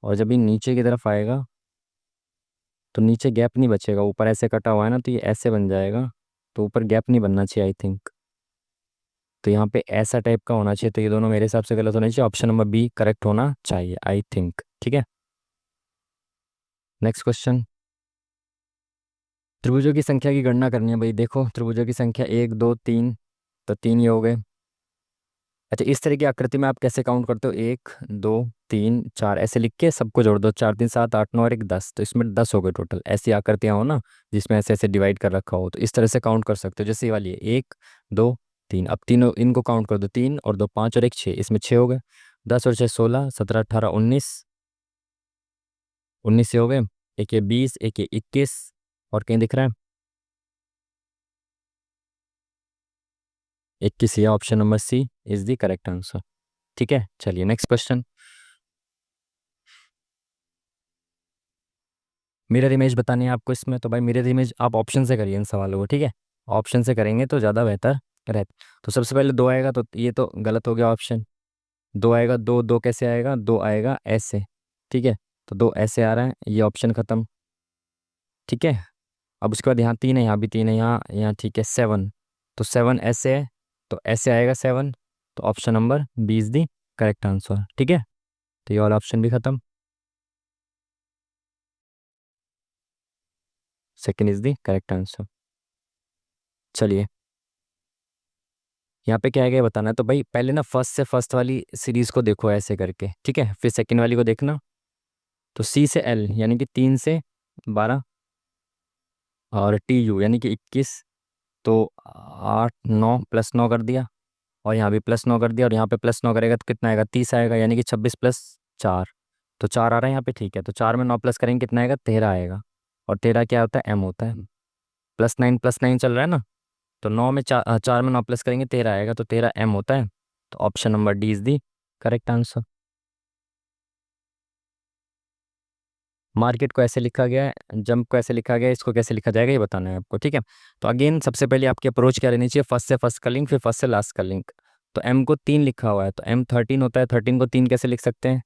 और जब ये नीचे की तरफ आएगा, तो नीचे गैप नहीं बचेगा, ऊपर ऐसे कटा हुआ है ना, तो ये ऐसे बन जाएगा। तो ऊपर गैप नहीं बनना चाहिए आई थिंक। तो यहाँ पे ऐसा टाइप का होना चाहिए, तो ये दोनों मेरे हिसाब से गलत होना चाहिए, ऑप्शन नंबर बी करेक्ट होना चाहिए आई थिंक। ठीक है, नेक्स्ट क्वेश्चन। त्रिभुजों की संख्या की गणना करनी है भाई। देखो त्रिभुजों की संख्या 1 2 3, तो 3 ये हो गए। अच्छा, इस तरह की आकृति में आप कैसे काउंट करते हो, 1 2 3 4 ऐसे लिख के सबको जोड़ दो, 4 3 7 8 9 और 1 10, तो इसमें 10 हो गए टोटल। ऐसी आकृतियां हो ना जिसमें ऐसे ऐसे डिवाइड कर रखा हो, तो इस तरह से काउंट कर सकते हो। जैसे ये वाली है 1 2 3, अब तीनों इनको काउंट कर दो, 3 और 2 5 और 1 6, इसमें 6 हो गए। 10 और 6 16, 17 18 19, 19 से हो गए। एक ये 20, एक ये 21, और कहीं दिख रहा है 21, या option number C is the correct answer. ठीक है, चलिए नेक्स्ट क्वेश्चन। मिरर इमेज बतानी है आपको इसमें, तो भाई मिरर इमेज आप ऑप्शन से करिए इन सवालों को, ठीक है। ऑप्शन से करेंगे तो ज़्यादा बेहतर रहता। तो सबसे पहले 2 आएगा, तो ये तो गलत हो गया ऑप्शन। 2 आएगा, 2 2 कैसे आएगा, 2 आएगा ऐसे, ठीक है। तो 2 ऐसे आ रहा है, ये ऑप्शन खत्म। ठीक है, अब उसके बाद यहाँ 3 है, यहाँ भी 3 है, यहाँ यहाँ ठीक है 7। तो 7 ऐसे है, तो ऐसे आएगा 7। तो option number B is the correct answer. ठीक है, तो ये वाला ऑप्शन भी खत्म। Second is the correct answer. चलिए, यहाँ पे क्या है क्या बताना है। तो भाई पहले ना फर्स्ट से फर्स्ट वाली सीरीज को देखो ऐसे करके, ठीक है, फिर सेकंड वाली को देखना। तो सी से एल यानी कि 3 से 12, और TU यानी कि 21। तो 8 9 +9 कर दिया, और यहाँ भी +9 कर दिया, और यहाँ पे +9 करेगा तो कितना आएगा, 30 आएगा, यानी कि 26 + 4। तो 4 आ रहा है यहाँ पे, ठीक है। तो 4 में 9 प्लस करेंगे कितना आएगा, 13 आएगा। और 13 क्या होता है, M होता है। +9 + 9 चल रहा है ना, तो 4 में 9 प्लस करेंगे 13 आएगा, तो 13 M होता है। तो option number D is the correct answer. Market को ऐसे लिखा गया है, जंप को ऐसे लिखा गया है, इसको कैसे लिखा जाएगा ये बताना है आपको, ठीक है। तो अगेन सबसे पहले आपकी अप्रोच क्या रहनी चाहिए, फर्स्ट से फर्स्ट का लिंक, फिर फर्स्ट से लास्ट का लिंक। तो M को 3 लिखा हुआ है, तो M 13 होता है, 13 को 3 कैसे लिख सकते हैं,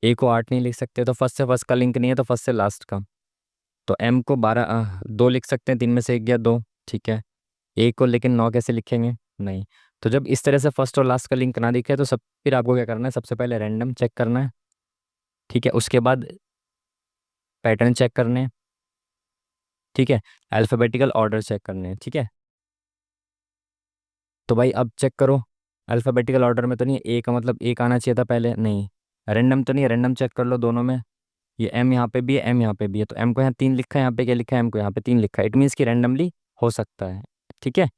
A को 8 नहीं लिख सकते, तो फर्स्ट से फर्स्ट का लिंक नहीं है, तो फर्स्ट से लास्ट का। तो एम को 2 लिख सकते हैं, 3 में से एक या दो, ठीक है। ए को लेकिन 9 कैसे लिखेंगे? नहीं। तो जब इस तरह से फर्स्ट और लास्ट का लिंक ना दिखे तो सब फिर आपको क्या करना है, सबसे पहले रैंडम चेक करना है, ठीक है। उसके बाद पैटर्न चेक करने हैं, ठीक है। अल्फ़ाबेटिकल ऑर्डर चेक करने हैं, ठीक है। तो भाई अब चेक करो, अल्फ़ाबेटिकल ऑर्डर में तो नहीं है, ए का मतलब एक आना चाहिए था पहले, नहीं। रैंडम तो नहीं है, रैंडम चेक कर लो दोनों में। ये एम यहाँ पे भी है, एम यहाँ पे भी है, तो एम को यहाँ 3 लिखा है, यहाँ पे क्या लिखा है, एम को यहाँ पे 3 लिखा है, इट मीन्स कि रैंडमली हो सकता है, ठीक है।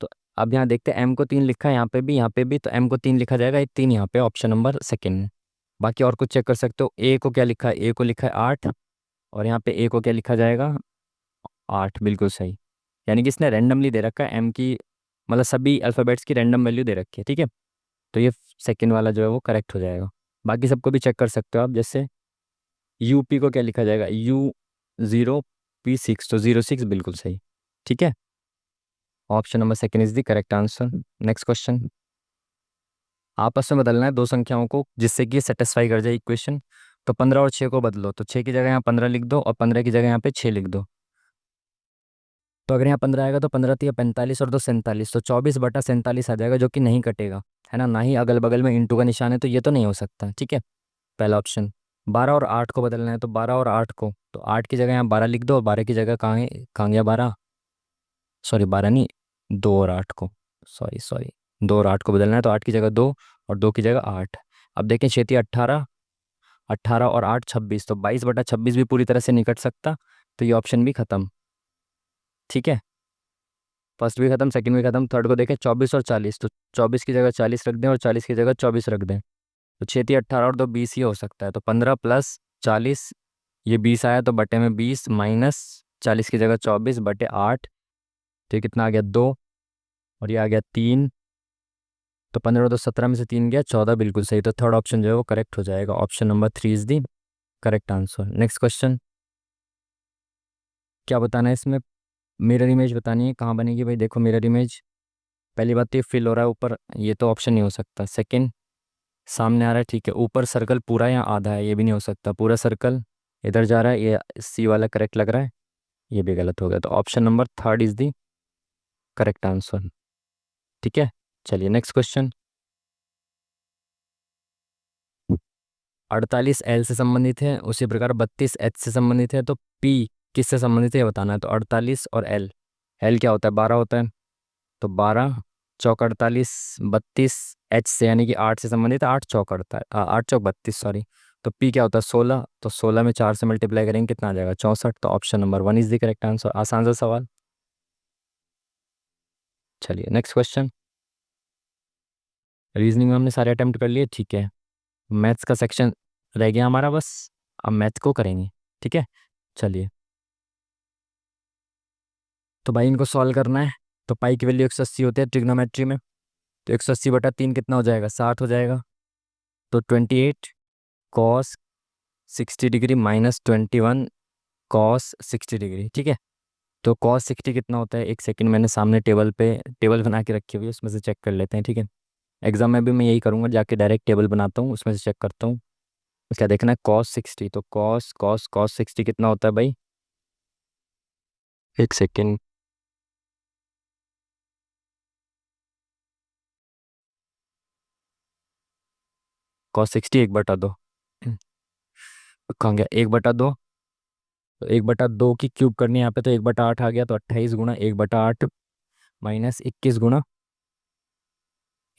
तो अब यहाँ देखते हैं, एम को 3 लिखा है यहाँ पे भी, यहाँ पे भी, तो एम को 3 लिखा जाएगा, एक 3 यहाँ पे, ऑप्शन नंबर सेकेंड में। बाकी और कुछ चेक कर सकते हो, ए को क्या लिखा है, ए को लिखा है 8, और यहाँ पे ए को क्या लिखा जाएगा, 8, बिल्कुल सही। यानी कि इसने रैंडमली दे रखा है एम की, मतलब सभी अल्फ़ाबेट्स की रैंडम वैल्यू दे रखी है, ठीक है। तो ये सेकेंड वाला जो है वो करेक्ट हो जाएगा। बाकी सबको भी चेक कर सकते हो आप, जैसे यूपी को क्या लिखा जाएगा, U0 P6, तो 06 बिल्कुल सही, ठीक है। Option number second is the correct answer. Next question, आपस में बदलना है दो संख्याओं को जिससे कि ये सेटिस्फाई कर जाए इक्वेशन। तो 15 और 6 को बदलो, तो 6 की जगह यहाँ 15 लिख दो और 15 की जगह यहाँ पे 6 लिख दो। तो अगर यहाँ 15 आएगा तो 15 तिया 45 और 2 47, तो 24/47 आ जाएगा, जो कि नहीं कटेगा, है ना। ना ही अगल बगल में इंटू का निशान है, तो ये तो नहीं हो सकता, ठीक है। पहला ऑप्शन। 12 और 8 को बदलना है, तो 12 और 8 को, तो 8 की जगह यहाँ 12 लिख दो और 12 की जगह कहाँ गया 12, सॉरी 12 नहीं, 2 और 8 को, सॉरी सॉरी, 2 और 8 को बदलना है, तो 8 की जगह 2 और 2 की जगह 8। अब देखें, 6 18, 18 और 8 26, तो 22/26 भी पूरी तरह से नहीं कट सकता, तो ये ऑप्शन भी खत्म, ठीक है। फर्स्ट भी खत्म, सेकंड भी खत्म, थर्ड को देखें 24 और 40, तो 24 की जगह 40 रख दें और 40 की जगह 24 रख दें, तो 6 18 और 2 20 ही हो सकता है, तो 15 + 40, ये 20 आया, तो बटे में 20 माइनस 40 की जगह 24/8, तो ये कितना आ गया 2, और ये आ गया 3, तो 15 और 2 17 में से 3 गया 14, बिल्कुल सही। तो थर्ड ऑप्शन जो है वो करेक्ट हो जाएगा, option number 3 is the correct answer. Next question, क्या बताना है इसमें, मिरर इमेज बतानी है, कहाँ बनेगी भाई। देखो मिरर इमेज, पहली बात तो ये फिल हो रहा है ऊपर, ये तो ऑप्शन नहीं हो सकता। सेकंड, सामने आ रहा है, ठीक है। ऊपर सर्कल पूरा या आधा है, ये भी नहीं हो सकता। पूरा सर्कल इधर जा रहा है, ये सी वाला करेक्ट लग रहा है, ये भी गलत हो गया, तो option number third is the correct answer, ठीक है। चलिए नेक्स्ट क्वेश्चन, 48 एल से संबंधित है, उसी प्रकार 32 एच से संबंधित है, तो पी किससे संबंधित है ये बताना है। तो 48 और एल, एल क्या होता है, 12 होता है, तो 12 चौक 48, 32 एच से यानी कि 8 से संबंधित है, 8 चौक 48, 8 चौक 32, सॉरी। तो पी क्या होता है 16, तो 16 में 4 से मल्टीप्लाई करेंगे कितना आ जाएगा 64, तो option number 1 is the correct answer. आसान सा सवाल। चलिए नेक्स्ट क्वेश्चन, रीजनिंग में हमने सारे अटेम्प्ट कर लिए, ठीक है। मैथ्स का सेक्शन रह गया हमारा बस, अब मैथ्स को करेंगे, ठीक है। चलिए, तो भाई इनको सॉल्व करना है। तो पाई की वैल्यू 180 होती है ट्रिग्नोमेट्री में, तो 180/3 कितना हो जाएगा, 60 हो जाएगा। तो 28 cos 60 degree minus 21 cos 60 degree, ठीक है। तो कॉस 60 कितना होता है, एक सेकंड, मैंने सामने टेबल पे टेबल बना के रखी हुई है, उसमें से चेक कर लेते हैं, ठीक है। एग्जाम में भी मैं यही करूँगा, जाके डायरेक्ट टेबल बनाता हूँ, उसमें से चेक करता हूँ। क्या देखना है, कॉस 60, तो कॉस कॉस कॉस 60 कितना होता है भाई, एक सेकेंड, कॉस 60 1/2, कहाँ गया 1/2, तो 1/2 की क्यूब करनी है यहाँ पे, तो 1/8 आ गया, तो 28 गुणा 1/8 माइनस 21 गुणा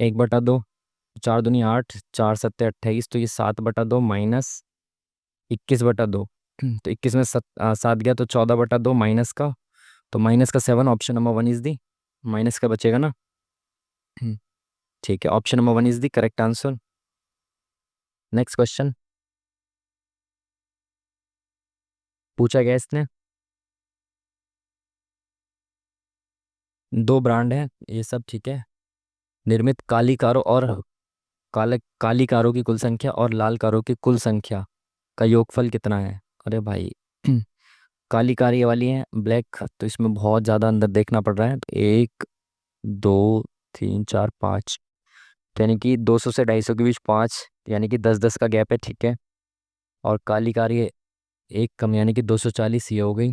1/2, 4 दूनी 8, 4 7 28, तो ये 7/2 माइनस 21/2, तो 21 में 7 गया, तो 14/2 माइनस का, तो माइनस का 7, option number 1 is the, minus का बचेगा ना, हम्म, ठीक है। Option number 1 is the correct answer. Next question, पूछा गया इसने, दो ब्रांड है ये सब, ठीक है। निर्मित काली कारों और काली कारों की कुल संख्या और लाल कारों की कुल संख्या का योगफल कितना है। अरे भाई काली कार ये वाली है ब्लैक, तो इसमें बहुत ज़्यादा अंदर देखना पड़ रहा है, तो 1 2 3 4 5, तो यानी कि 200 से 250 के बीच 5, यानी कि 10 10 का गैप है, ठीक है। और काली कार ये एक कम यानी कि 240 ये हो गई।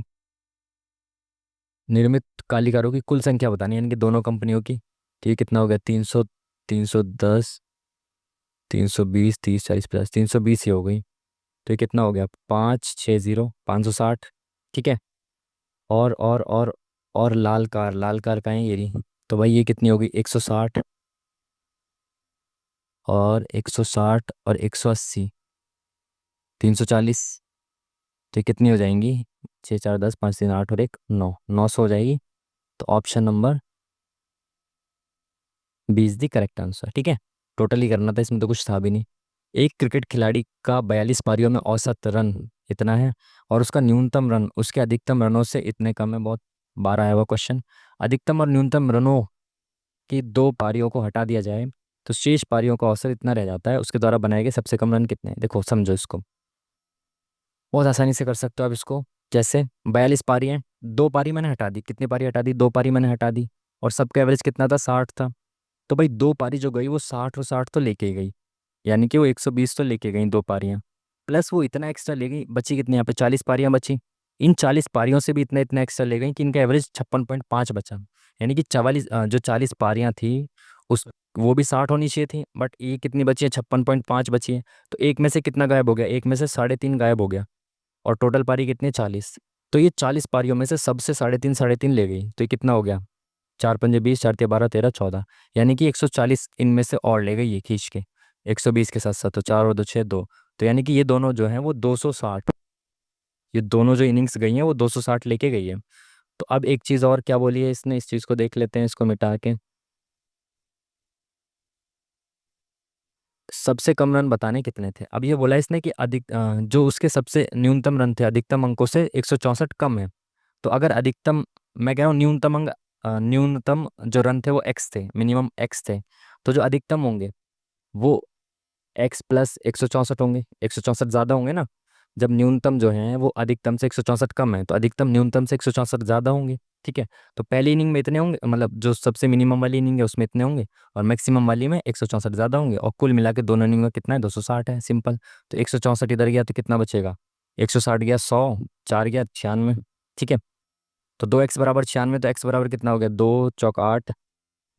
निर्मित कालिकारों की कुल संख्या बतानी यानी कि दोनों कंपनियों की। ठीक है, कितना हो गया? 300, 310, 320, 30, 40, 50, 320 ये हो गई। तो ये कितना हो गया? 560, 560। ठीक है। और लाल कार का है ये रही। तो भाई ये कितनी होगी? 160 और 160 और 180, 340। तो ये कितनी हो जाएंगी? 6, 4, 10, 5, 3, 8 और एक 9, 900 हो जाएगी। तो option number B is the correct answer. ठीक है। टोटली करना था, इसमें तो कुछ था भी नहीं। एक क्रिकेट खिलाड़ी का 42 पारियों में औसत रन इतना है और उसका न्यूनतम रन उसके अधिकतम रनों से इतने कम है। बहुत बार आया हुआ क्वेश्चन। अधिकतम और न्यूनतम रनों की दो पारियों को हटा दिया जाए तो शेष पारियों का औसत इतना रह जाता है। उसके द्वारा बनाए गए सबसे कम रन कितने हैं? देखो समझो इसको, बहुत आसानी से कर सकते हो आप इसको। जैसे 42 पारी हैं, दो पारी मैंने हटा दी। कितनी पारी हटा दी? दो पारी मैंने हटा दी। और सबका एवरेज कितना था? 60 था। तो भाई दो पारी जो गई वो 60 और 60 तो लेके ही गई, यानी कि वो 120 तो लेके गई दो पारियां। प्लस वो इतना एक्स्ट्रा ले गई, बची कितनी? यहाँ पे 40 पारियां बची। इन 40 पारियों से भी इतना इतना एक्स्ट्रा ले गई कि इनका एवरेज 56.5 बचा। यानी कि 44 जो 40 पारियां थी उस वो भी 60 होनी चाहिए थी, बट ये कितनी बची है? 56.5 बची है। तो एक में से कितना गायब हो गया? एक में से 3.5 गायब हो गया। और टोटल पारी कितनी? 40। तो ये 40 पारियों में से सबसे 3.5 ले गई। तो ये कितना हो गया? 4 पंजे 20, 4 तिया 12, 13, 14। यानी कि 140 इनमें से और ले गई ये खींच के, 120 के साथ साथ। तो 4 और 2 6 2। तो यानी कि ये दोनों जो हैं वो 260, ये दोनों जो इनिंग्स गई हैं वो 260 लेके गई है। तो अब एक चीज़ और क्या बोली है इसने, इस चीज़ को देख लेते हैं, इसको मिटा के। सबसे कम रन बताने कितने थे? अब ये बोला इसने कि जो उसके सबसे न्यूनतम रन थे अधिकतम अंकों से 164 कम है। तो अगर अधिकतम, मैं कह रहा हूँ न्यूनतम अंक, न्यूनतम जो रन थे वो एक्स थे, मिनिमम एक्स थे। तो जो अधिकतम होंगे वो एक्स प्लस 164 होंगे। 164 ज़्यादा होंगे ना। जब न्यूनतम जो है वो अधिकतम से 164 कम है तो अधिकतम न्यूनतम से 164 ज़्यादा होंगे। ठीक है। तो पहली इनिंग में इतने होंगे, मतलब जो सबसे मिनिमम वाली इनिंग है उसमें इतने होंगे, और मैक्सिमम वाली में 164 ज़्यादा होंगे, और कुल मिला के दोनों इनिंग में कितना है? 260 है, सिंपल। तो 164 इधर गया तो कितना बचेगा? 160 गया 100, 4 गया 96। ठीक है। तो 2x बराबर 96, तो x बराबर कितना हो गया? 2 चौक 8,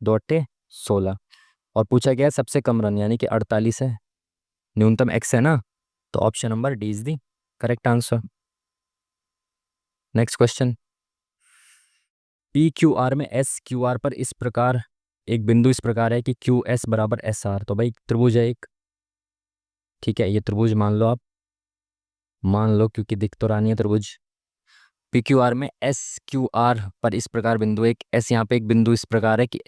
2 अट्ठे 16। और पूछा गया है सबसे कम रन यानी कि 48 है, न्यूनतम x है ना। तो option number D is the correct answer. Next question. P Q R में एस क्यू आर पर इस प्रकार एक बिंदु इस प्रकार है कि क्यू एस बराबर एस आर। तो भाई त्रिभुज है एक। ठीक है, ये त्रिभुज मान लो आप, मान लो क्योंकि दिख तो रहा नहीं है त्रिभुज। पी क्यू आर में एस क्यू आर पर इस प्रकार बिंदु, एक एस यहाँ पे एक बिंदु इस प्रकार है कि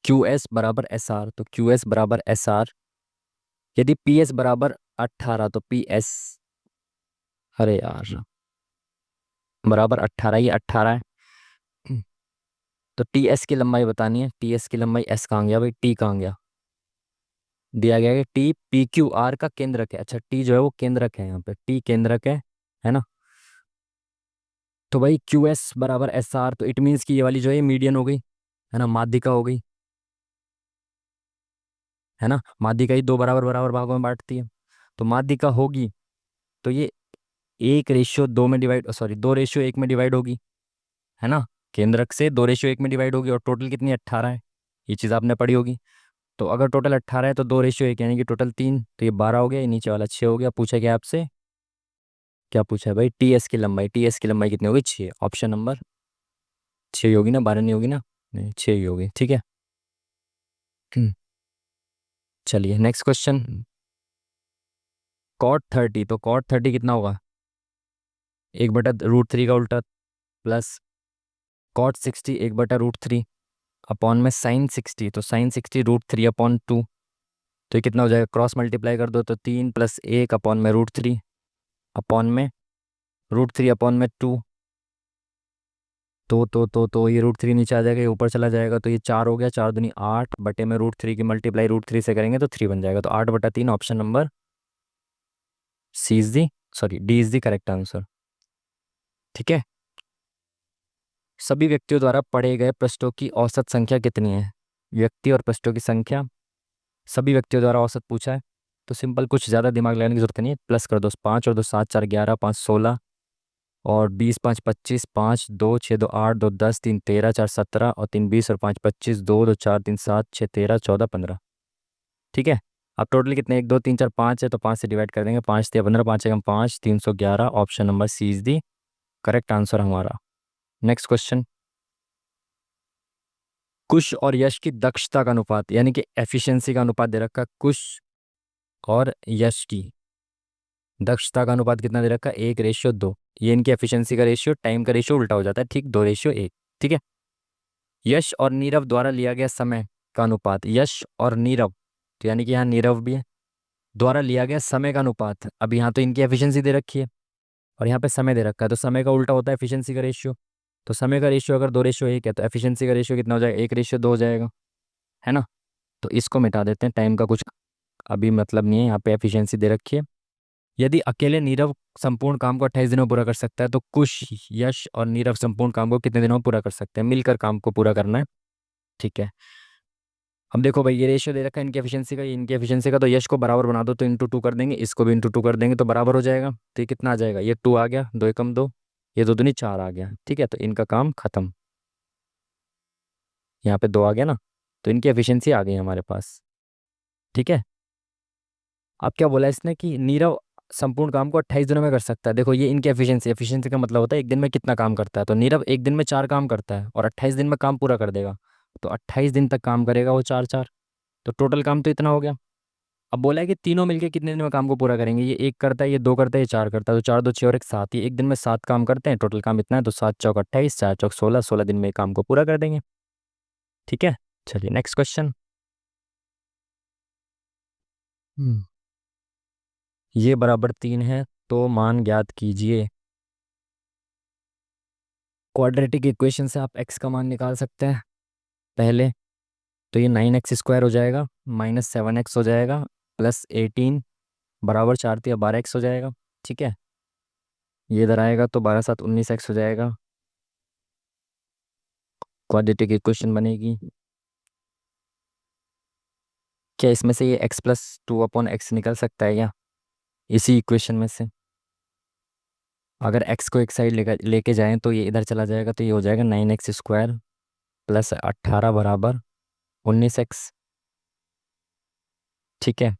क्यू एस बराबर एस आर। तो क्यू एस बराबर एस आर। यदि पी एस बराबर 18, तो पी एस, अरे यार, बराबर 18, ये 18 है। तो टी एस की लंबाई बतानी है। टी एस की लंबाई, एस कहाँ गया भाई? टी कहाँ गया? दिया गया है कि टी पी क्यू आर का केंद्रक है। अच्छा, टी जो है वो केंद्रक है, यहाँ पे टी केंद्रक है ना। तो भाई क्यू एस बराबर एस आर, तो इट मीन्स कि ये वाली जो है मीडियन हो गई, है ना, माध्यिका हो गई, है ना। माध्यिका ही दो बराबर बराबर भागों में बांटती है। तो माध्यिका होगी तो ये 1:2 में डिवाइड, सॉरी 2:1 में डिवाइड होगी, है ना। केंद्रक से 2:1 में डिवाइड होगी, और टोटल कितनी? 18 है। ये चीज़ आपने पढ़ी होगी। तो अगर टोटल 18 है तो 2:1 यानी कि टोटल 3, तो ये 12 हो गया, ये नीचे वाला 6 हो गया। पूछा गया आपसे, क्या पूछा है भाई? टी एस की लंबाई। टी एस की लंबाई कितनी होगी? 6। ऑप्शन नंबर 6 ही होगी ना, 12 नहीं होगी ना। नहीं, 6 ही होगी। ठीक है। हम्म, चलिए नेक्स्ट क्वेश्चन। cot 30, तो cot 30 कितना होगा? 1/√3 का उल्टा, प्लस cot 60 1/√3 अपॉन में sin 60, तो sin 60 √3/2। तो ये कितना हो जाएगा? क्रॉस मल्टीप्लाई कर दो तो 3 + 1 अपॉन में √3 अपॉन में √3/2। तो ये √3 नीचे आ जाएगा, ये ऊपर चला जाएगा, तो ये 4 हो गया। 4 दूनी 8 बटे में √3 की मल्टीप्लाई √3 से करेंगे तो 3 बन जाएगा। तो 8/3, option number C is the, sorry D is the correct answer. ठीक है। सभी व्यक्तियों द्वारा पढ़े गए पृष्ठों की औसत संख्या कितनी है? व्यक्ति और पृष्ठों की संख्या, सभी व्यक्तियों द्वारा औसत पूछा है। तो सिंपल, कुछ ज़्यादा दिमाग लगाने की जरूरत नहीं है। प्लस कर दो, 5 और 2 7, 4 11, 5 16। और 20 5 25, 5 2 6 2 8 2 10 3 13 4 17 और 3 20 और 5 25, 2 2 4 3 7 6 13 14 15। ठीक है। अब टोटल कितने, 1 2 3 4 5 है, तो 5 से डिवाइड कर देंगे, 5 3 15, 5 311। Option number C is the correct answer हमारा। Next question. कुश और यश की दक्षता का अनुपात यानी कि एफिशिएंसी का अनुपात दे रखा है। कुश और यश की दक्षता का अनुपात कितना दे रखा है, 1:2। ये इनकी एफिशिएंसी का रेशियो, टाइम का रेशियो उल्टा हो जाता है, ठीक, 2:1। ठीक है। यश और नीरव द्वारा लिया गया समय का अनुपात, यश और नीरव, तो यानी कि यहाँ नीरव भी है, द्वारा लिया गया समय का अनुपात। अब यहाँ तो इनकी एफिशिएंसी दे रखी है और यहाँ पे समय दे रखा है, तो समय का उल्टा होता है एफिशिएंसी का रेशियो। तो समय का रेशियो अगर 2:1 है तो एफिशिएंसी का रेशियो कितना हो जाएगा, 1:2 हो जाएगा, है ना। तो इसको मिटा देते हैं, टाइम का कुछ अभी मतलब नहीं है, यहाँ पे एफिशिएंसी दे रखी है। यदि अकेले नीरव संपूर्ण काम को 28 दिनों में पूरा कर सकता है, तो कुश, यश और नीरव संपूर्ण काम को कितने दिनों में पूरा कर सकते हैं, मिलकर काम को पूरा करना है। ठीक है। अब देखो भाई, ये रेशियो दे रखा है इनकी एफिशिएंसी का, ये इनकी एफिशिएंसी का, तो यश को बराबर बना दो, तो *2 कर देंगे, इसको भी *2 कर देंगे तो बराबर हो जाएगा। तो ये कितना आ जाएगा, ये 2 आ गया, 2 एकम 2, ये 2 दूनी 4 आ गया। ठीक है, तो इनका काम खत्म। यहाँ पे 2 आ गया ना, तो इनकी एफिशिएंसी आ गई हमारे पास। ठीक है। अब क्या बोला इसने कि नीरव संपूर्ण काम को 28 दिनों में कर सकता है। देखो ये इनकी एफिशिएंसी, एफिशिएंसी का मतलब होता है एक दिन में कितना काम करता है। तो नीरव एक दिन में 4 काम करता है और 28 दिन में काम पूरा कर देगा, तो 28 दिन तक काम करेगा वो, 4 4, तो टोटल काम तो इतना हो गया। अब बोला है कि तीनों मिलके कितने दिन में काम को पूरा करेंगे, ये 1 करता है, ये 2 करता है, ये 4 करता है, तो 4 2 6 और 1 7, ये एक दिन में 7 काम करते हैं, टोटल काम इतना है, तो 7 चौक 28, 4 चौक 16, 16 दिन में ये काम को पूरा कर देंगे। ठीक है। चलिए नेक्स्ट क्वेश्चन। हम्म ये बराबर 3 है तो मान ज्ञात कीजिए। क्वाड्रेटिक इक्वेशन से आप x का मान निकाल सकते हैं पहले। तो ये 9x² हो जाएगा, -7x हो जाएगा, +18 बराबर 4 × 3 = 12x हो जाएगा। ठीक है। ये इधर आएगा तो 12 7 19x हो जाएगा। क्वाड्रेटिक इक्वेशन बनेगी। क्या इसमें से ये x + 2/x निकल सकता है क्या, इसी इक्वेशन में से? अगर x को एक साइड लेके जाएं तो ये इधर चला जाएगा, तो ये हो जाएगा 9x² + 18 बराबर 19x। ठीक है।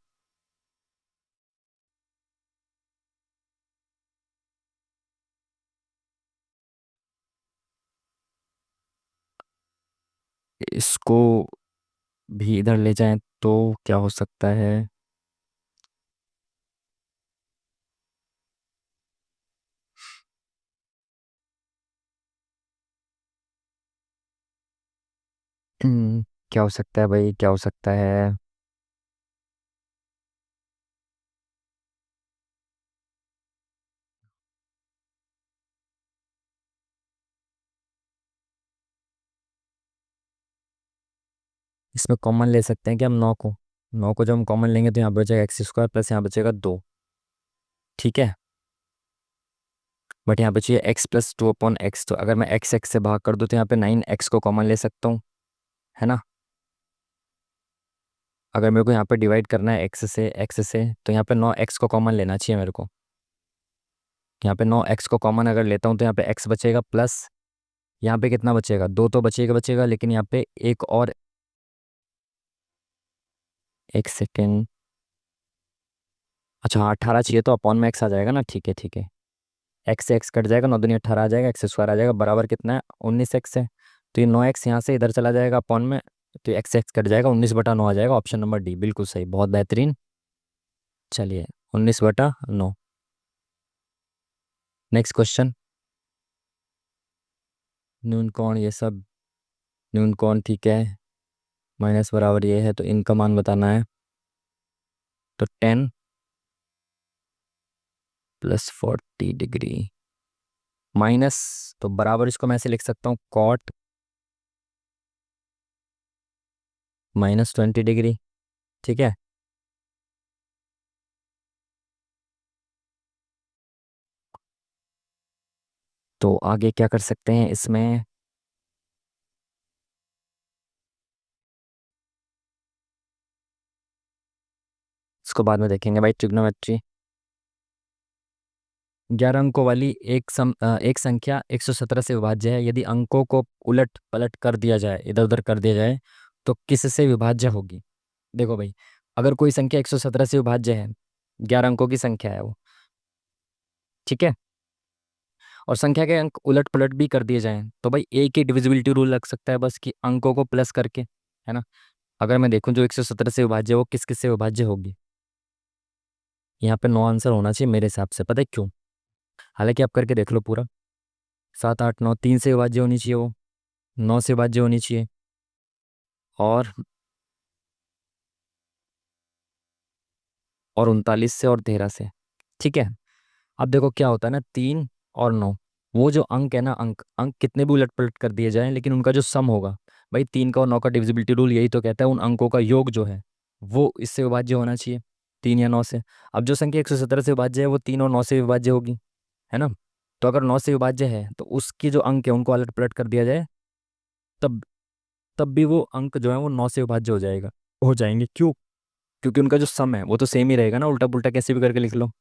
इसको भी इधर ले जाएं तो क्या हो सकता है? क्या हो सकता है भाई, क्या हो सकता है? इसमें कॉमन ले सकते हैं कि हम 9 को जब हम कॉमन लेंगे तो यहाँ बचेगा x² प्लस यहाँ बचेगा 2। ठीक है। बट यहाँ बची है x + 2/x, तो अगर मैं x से भाग कर दूँ तो यहाँ पे 9x को कॉमन ले सकता हूँ, है ना। अगर मेरे को यहाँ पे डिवाइड करना है x से तो यहाँ पे 9x को कॉमन लेना चाहिए मेरे को। यहाँ पे 9x को कॉमन अगर लेता हूँ तो यहाँ पे x बचेगा, प्लस यहाँ पे कितना बचेगा, 2 तो बचेगा बचेगा, लेकिन यहाँ पे एक और, एक सेकेंड, अच्छा हाँ 18 चाहिए, तो अपॉन में x आ जाएगा ना। ठीक है ठीक है। x से x कट जाएगा, 9 दूनी 18 आ जाएगा, x² आ जाएगा, बराबर कितना है, 19x है। तो ये 9x यहाँ से इधर चला जाएगा अपॉन में, तो ये x कट जाएगा, 19/9 आ जाएगा। ऑप्शन नंबर डी बिल्कुल सही, बहुत बेहतरीन। चलिए 19/9। Next question. न्यून कौन ये सब, न्यून कौन, ठीक है, माइनस बराबर ये है, तो इनका मान बताना है। तो 10 + 40 डिग्री माइनस, तो बराबर इसको मैं ऐसे लिख सकता हूँ, कॉट -20 डिग्री। ठीक है। तो आगे क्या कर सकते हैं इसमें? इसको बाद में देखेंगे भाई, ट्रिग्नोमेट्री। 11 अंकों वाली एक संख्या 117 से विभाज्य है यदि अंकों को उलट पलट कर दिया जाए, इधर उधर कर दिया जाए, तो किससे विभाज्य होगी? देखो भाई, अगर कोई संख्या 117 से विभाज्य है, 11 अंकों की संख्या है वो, ठीक है, और संख्या के अंक उलट पलट भी कर दिए जाएं, तो भाई एक ही डिविजिबिलिटी रूल लग सकता है बस, कि अंकों को प्लस करके, है ना। अगर मैं देखूं जो 117 से विभाज्य है वो किस किस से विभाज्य होगी, यहाँ पे नो आंसर होना चाहिए मेरे हिसाब से। पता है क्यों? हालांकि आप करके देख लो पूरा। 7 8 9 3 से विभाज्य होनी चाहिए वो, 9 से विभाज्य होनी चाहिए, और 39 से और 13 से, ठीक है। अब देखो क्या होता है ना, 3 और 9, वो जो अंक है ना, अंक अंक कितने भी उलट पलट कर दिए जाएं लेकिन उनका जो सम होगा, भाई 3 का और 9 का डिविजिबिलिटी रूल यही तो कहता है उन अंकों का योग जो है वो इससे विभाज्य होना चाहिए, 3 या 9 से। अब जो संख्या 117 से विभाज्य है वो 3 और 9 से विभाज्य होगी, है ना। तो अगर 9 से विभाज्य है तो उसकी जो अंक है उनको अलट पलट कर दिया जाए, तब तब भी वो अंक जो है वो 9 से विभाज्य हो जाएंगे। क्यों? क्योंकि उनका जो सम है वो तो सेम ही रहेगा ना, उल्टा पुल्टा कैसे भी करके लिख लो।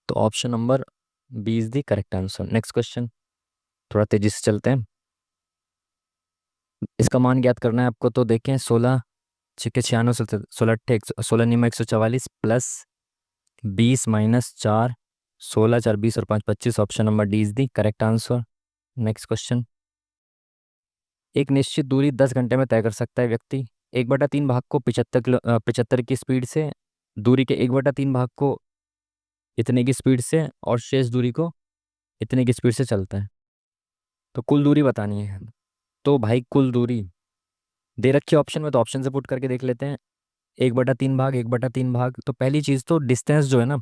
तो option number B is the correct answer. Next question, थोड़ा तेजी से चलते हैं। इसका मान ज्ञात करना है आपको, तो देखें 16 6 96 16 16 9 144 प्लस 20 - 4, 16 4 20 और 5 25। Option number D is the correct answer. Next question, एक निश्चित दूरी 10 घंटे में तय कर सकता है व्यक्ति। 1/3 भाग को 75 की स्पीड से, दूरी के 1/3 भाग को इतने की स्पीड से, और शेष दूरी को इतने की स्पीड से चलता है। तो कुल दूरी बतानी है। तो भाई कुल दूरी दे रखी है ऑप्शन में, तो ऑप्शन से पुट करके देख लेते हैं। 1/3 भाग 1/3 भाग, तो पहली चीज़ तो डिस्टेंस जो है ना,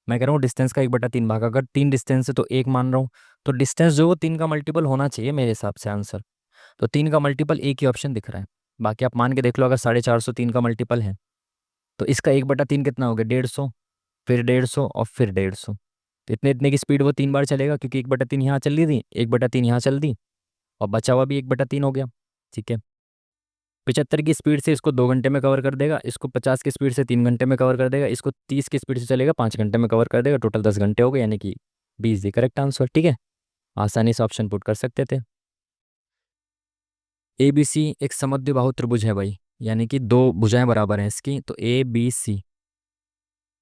मैं कह रहा हूँ डिस्टेंस का 1/3 भाग, अगर 3 डिस्टेंस है तो 1 मान रहा हूँ, तो डिस्टेंस जो है वो 3 का मल्टीपल होना चाहिए मेरे हिसाब से आंसर। तो 3 का मल्टीपल एक ही ऑप्शन दिख रहा है। बाकी आप मान के देख लो, अगर 450 3 का मल्टीपल है तो इसका 1/3 कितना हो गया? 150, फिर 150 और फिर 150। तो इतने इतने की स्पीड वो 3 बार चलेगा, क्योंकि 1/3 यहाँ चल रही थी, 1/3 यहाँ चल दी, और बचा हुआ भी 1/3 हो गया, ठीक है। 75 की स्पीड से इसको 2 घंटे में कवर कर देगा, इसको 50 की स्पीड से 3 घंटे में कवर कर देगा, इसको 30 की स्पीड से चलेगा 5 घंटे में कवर कर देगा, टोटल 10 घंटे हो गए, यानी कि 20 दी करेक्ट आंसर, ठीक है। आसानी से ऑप्शन पुट कर सकते थे। ए बी सी एक समद्विबाहु त्रिभुज है भाई, यानी कि दो भुजाएं बराबर हैं इसकी, तो A B C,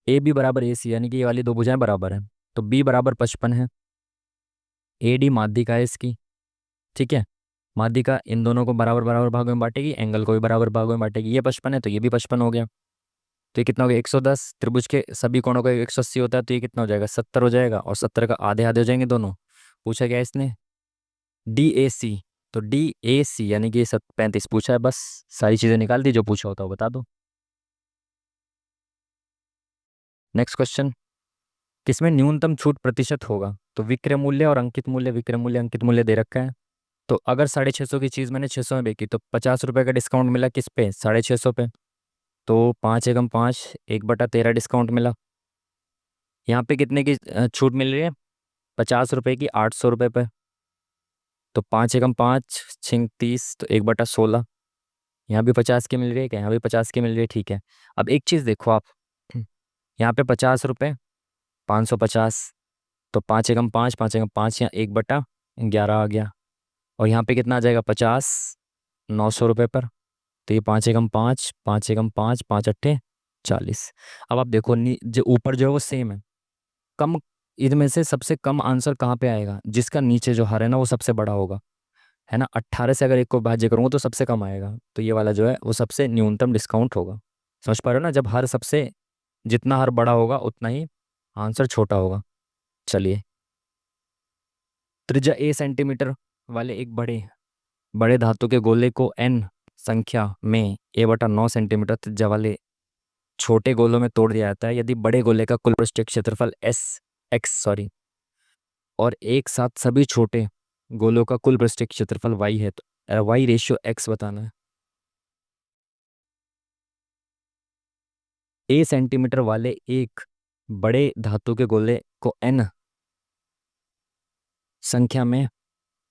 A B बराबर ए सी, यानी कि ये वाली दो भुजाएं बराबर हैं, तो बी बराबर 55 है। ए डी माध्यिका है इसकी, ठीक है। माध्यिका इन दोनों को बराबर बराबर भागों में बांटेगी, एंगल को भी बराबर भागों में बांटेगी, ये 55 है तो ये भी 55 हो गया। तो ये कितना हो गया? 110। त्रिभुज के सभी कोणों का 180 होता है, तो ये कितना हो जाएगा? 70 हो जाएगा, और 70 का आधे आधे हो जाएंगे दोनों। पूछा गया इसने डी ए सी, तो डी ए सी यानी कि 35 पूछा है, बस सारी चीज़ें निकाल दी, जो पूछा होता है वो बता दो। नेक्स्ट क्वेश्चन, किसमें न्यूनतम छूट प्रतिशत होगा? तो विक्रय मूल्य और अंकित मूल्य, विक्रय मूल्य अंकित मूल्य दे रखा है। तो अगर 650 की चीज़ मैंने 600 में बेची, तो 50 रुपये का डिस्काउंट मिला किस पे? 650 पे। तो 5 × 5 1/13 डिस्काउंट मिला। यहाँ पे कितने की छूट मिल रही है? 50 रुपये की 800 रुपये पे। तो 5 × 5 छिंग 30, तो 1/16। यहाँ भी 50 की मिल रही है क्या? यहाँ भी 50 की मिल रही है, ठीक है। अब एक चीज़ देखो आप, यहाँ पे 50 रुपये, 550, तो 5 × 5, 5 × 5 यहाँ 1/11 आ गया, और यहाँ पे कितना आ जाएगा? 50, 900 रुपये पर। तो ये 5 × 5, 5 × 5, 5 × 8 = 40। अब आप देखो जो ऊपर जो है वो सेम है, कम, इनमें से सबसे कम आंसर कहाँ पे आएगा? जिसका नीचे जो हर है ना वो सबसे बड़ा होगा, है ना। 18 से अगर एक को भाज्य करूँगा तो सबसे कम आएगा, तो ये वाला जो है वो सबसे न्यूनतम डिस्काउंट होगा। समझ पा रहे हो ना? जब हर सबसे, जितना हर बड़ा होगा उतना ही आंसर छोटा होगा। चलिए, त्रिज्या ए सेंटीमीटर वाले एक बड़े बड़े धातु के गोले को n संख्या में a/9 सेंटीमीटर त्रिज्या वाले छोटे गोलों में तोड़ दिया जाता है यदि बड़े गोले का कुल पृष्ठीय क्षेत्रफल और एक साथ सभी छोटे गोलों का कुल पृष्ठीय क्षेत्रफल y है, तो y/x बताना है। a सेंटीमीटर वाले एक बड़े धातु के गोले को n संख्या में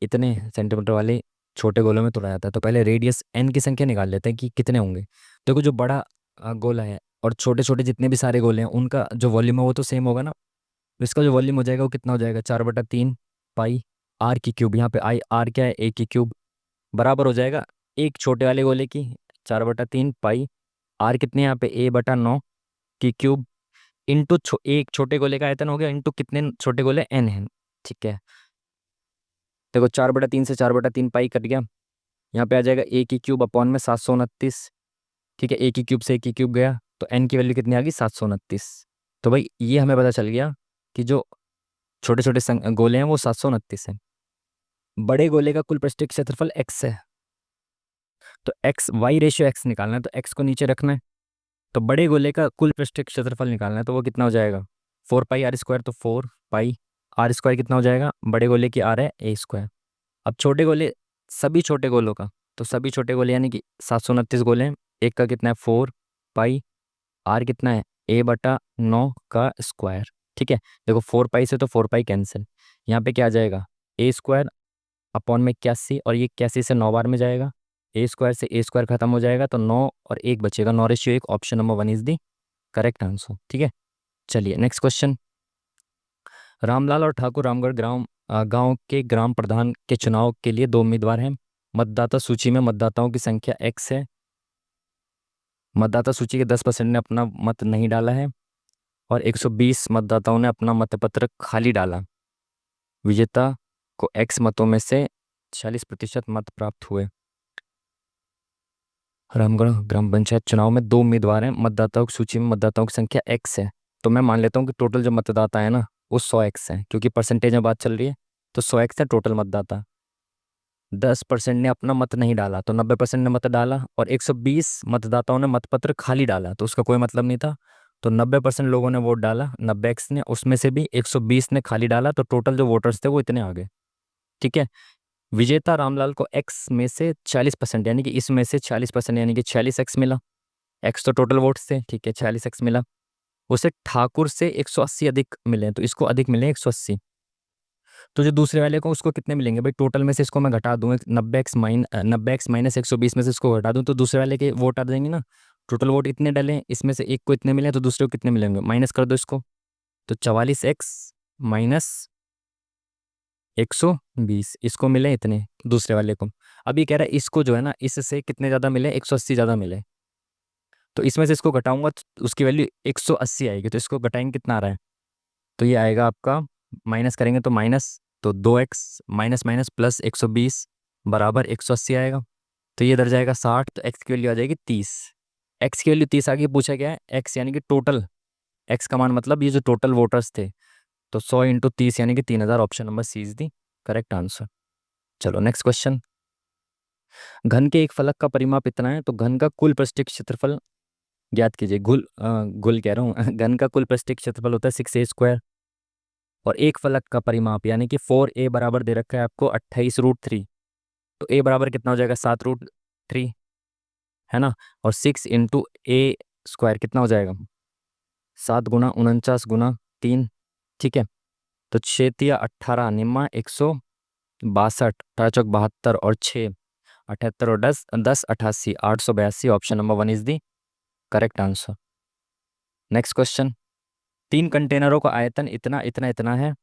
इतने सेंटीमीटर वाले छोटे गोलों में तोड़ा जाता है, तो पहले रेडियस n की संख्या निकाल लेते हैं कि कितने होंगे। देखो जो बड़ा गोला है और छोटे छोटे जितने भी सारे गोले हैं उनका जो वॉल्यूम है वो तो सेम होगा ना, तो इसका जो वॉल्यूम हो जाएगा वो कितना हो जाएगा, 4/3 पाई आर की क्यूब। यहाँ पे आई आर क्या है, ए की क्यूब, बराबर हो जाएगा एक छोटे वाले गोले की 4/3 पाई आर कितने यहाँ पे A/9 की क्यूब इंटू एक छोटे गोले का आयतन हो गया इंटू कितने छोटे गोले n है। ठीक है, देखो 4/3 से 4/3 पाई कट गया, यहाँ पे आ जाएगा ए की क्यूब अपॉन में 729। ठीक है, ए की क्यूब से ए की क्यूब गया तो एन की वैल्यू कितनी आ गई, 729। तो भाई ये हमें पता चल गया कि जो छोटे छोटे गोले हैं वो 729 है। बड़े गोले का कुल पृष्ठीय क्षेत्रफल x है, तो x y रेशियो x निकालना है, तो x को नीचे रखना है। तो बड़े गोले का कुल पृष्ठीय क्षेत्रफल निकालना है, तो वो कितना हो जाएगा 4 पाई r², तो 4 पाई r² कितना हो जाएगा, बड़े गोले की r है a²। अब छोटे गोले, सभी छोटे गोलों का, तो सभी छोटे गोले यानी कि 729 गोले हैं, एक का कितना है 4 पाई, आर कितना है A/9 का स्क्वायर। ठीक है, देखो 4 पाई से तो 4 पाई कैंसिल, यहाँ पे क्या आ जाएगा A² अपॉन में 81, और ये 81 से 9 बार में जाएगा, A² से A² खत्म हो जाएगा तो 9 और 1 बचेगा, 9:1। Option number 1 is the correct answer. ठीक है, चलिए नेक्स्ट क्वेश्चन। रामलाल और ठाकुर रामगढ़ गांव के ग्राम प्रधान के चुनाव के लिए दो उम्मीदवार हैं। मतदाता सूची में मतदाताओं की संख्या x है। मतदाता सूची के 10% ने अपना मत नहीं डाला है और 120 मतदाताओं ने अपना मतपत्र खाली डाला। विजेता को x मतों में से 40% मत प्राप्त हुए। रामगढ़ ग्राम पंचायत चुनाव में दो उम्मीदवार हैं, मतदाताओं की सूची में मतदाताओं की संख्या x है। तो मैं मान लेता हूँ कि टोटल जो मतदाता है ना वो 100x है, क्योंकि परसेंटेज में बात चल रही है, तो 100x है टोटल मतदाता। 10% ने अपना मत नहीं डाला तो 90% ने मत डाला, और 120 मतदाताओं ने मतपत्र खाली डाला तो उसका कोई मतलब नहीं था। तो 90% लोगों ने वोट डाला, 90x ने, उसमें से भी 120 ने खाली डाला, तो टोटल जो वोटर्स थे वो इतने आ गए। ठीक है, विजेता रामलाल को x में से 40% यानी कि इसमें से 40% यानी कि 46x मिला। x तो टोटल वोट्स थे, ठीक है, 46x मिला। उसे ठाकुर से 180 अधिक मिले, तो इसको अधिक मिले 180। तो जो दूसरे वाले को उसको कितने मिलेंगे भाई, टोटल में से इसको मैं घटा दूँ, 90x माइनस 120 में से इसको घटा दूँ तो दूसरे वाले के वोट आ जाएंगे ना। टोटल वोट इतने डले, इसमें से एक को इतने मिले तो दूसरे को कितने मिलेंगे, माइनस कर दो इसको। तो 44x माइनस 120, इसको मिले इतने दूसरे वाले को। अभी कह रहा है इसको जो है ना इससे कितने ज़्यादा मिले, 180 ज़्यादा मिले। तो इसमें से इसको घटाऊंगा तो उसकी वैल्यू 180 आएगी, तो इसको घटाएंगे कितना आ रहा है, तो ये आएगा आपका, माइनस करेंगे तो माइनस, तो 2x माइनस माइनस प्लस 120 बराबर 180 आएगा। तो ये इधर जाएगा 60, तो x की वैल्यू आ जाएगी 30। x की वैल्यू 30 आगे पूछा गया है, x यानी कि टोटल, x का मान मतलब ये जो टोटल वोटर्स थे, तो 100 इंटू 30 यानी कि 3000। Option number C is the correct answer. चलो नेक्स्ट क्वेश्चन। घन के एक फलक का परिमाप इतना है, तो घन का कुल पृष्ठीय क्षेत्रफल ज्ञात कीजिए। गुल कह रहा हूँ घन का कुल पृष्ठीय क्षेत्रफल होता है 6a², और एक फलक का परिमाप यानी कि 4a बराबर दे रखा है आपको 28√3, तो a बराबर कितना हो जाएगा 7√3, है ना। और 6 इंटू a² कितना हो जाएगा 7 × 49 × 3। ठीक है, तो 6×3 = 18, निम्मा 162, 18×4 = 72 और 6 78 और 10 88 882। Option number 1 is the correct answer. Next question. 3 कंटेनरों का आयतन इतना इतना इतना है,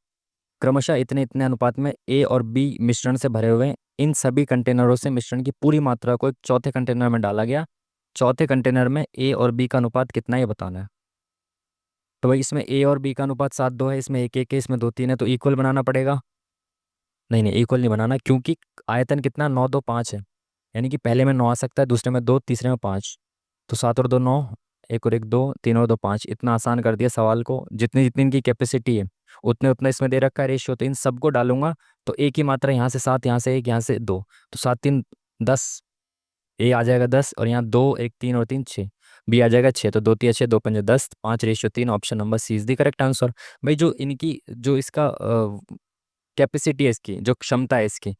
क्रमशः इतने इतने अनुपात में ए और बी मिश्रण से भरे हुए हैं। इन सभी कंटेनरों से मिश्रण की पूरी मात्रा को एक चौथे कंटेनर में डाला गया। चौथे कंटेनर में ए और बी का अनुपात कितना है ये बताना है। तो भाई इसमें ए और बी का अनुपात 7:2 है, इसमें 1:1 है, इसमें 2:3 है, तो इक्वल बनाना पड़ेगा। नहीं नहीं इक्वल नहीं बनाना, क्योंकि आयतन कितना 9, 2, 5 है, यानी कि पहले में 9 आ सकता है, दूसरे में 2, तीसरे में 5। तो 7 और 2 9, 1 और 1 2, 3 और 2 5। इतना आसान कर दिया सवाल को, जितनी जितनी इनकी कैपेसिटी है उतने उतना इसमें दे रखा है रेशियो, तो इन सबको डालूंगा तो एक ही मात्रा यहाँ से 7, यहाँ से 1, यहाँ से 2, तो 7×3 = 10, ए आ जाएगा 10, और यहाँ 2 1 3 और 3 6, बी आ जाएगा 6, तो 2×3 = 6, 2×5 = 10, 5:3। Option number C is the correct answer. भाई जो इनकी जो इसका कैपेसिटी है, इसकी जो क्षमता है इसकी,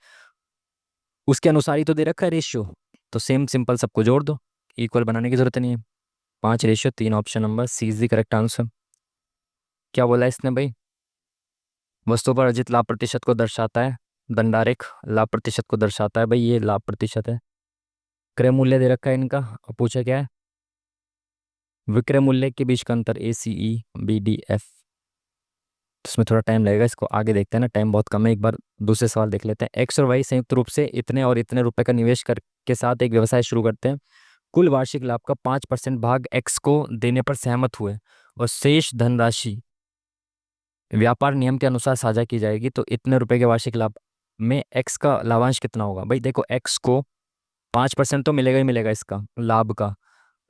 उसके अनुसार ही तो दे रखा है रेशियो, तो सेम सिंपल सबको जोड़ दो, इक्वल बनाने की जरूरत नहीं है। 5:3। Option number C is the correct answer. क्या बोला इसने भाई, वस्तु पर अर्जित लाभ प्रतिशत को दर्शाता है, दंडारेख लाभ प्रतिशत को दर्शाता है। भाई ये लाभ प्रतिशत है। क्रय मूल्य दे रखा है इनका, और पूछा क्या है, विक्रय मूल्य के बीच का अंतर ACE BDF। तो इसमें थोड़ा टाइम लगेगा, इसको आगे देखते हैं ना, टाइम बहुत कम है। एक बार दूसरे सवाल देख लेते हैं। एक्स और वाई संयुक्त रूप से इतने और इतने रुपए का निवेश कर के साथ एक व्यवसाय शुरू करते हैं। कुल वार्षिक लाभ का 5% भाग एक्स को देने पर सहमत हुए और शेष धनराशि व्यापार नियम के अनुसार साझा की जाएगी। तो इतने रुपए के वार्षिक लाभ में एक्स का लाभांश कितना होगा? भाई देखो, एक्स को 5% तो मिलेगा ही मिलेगा इसका लाभ का,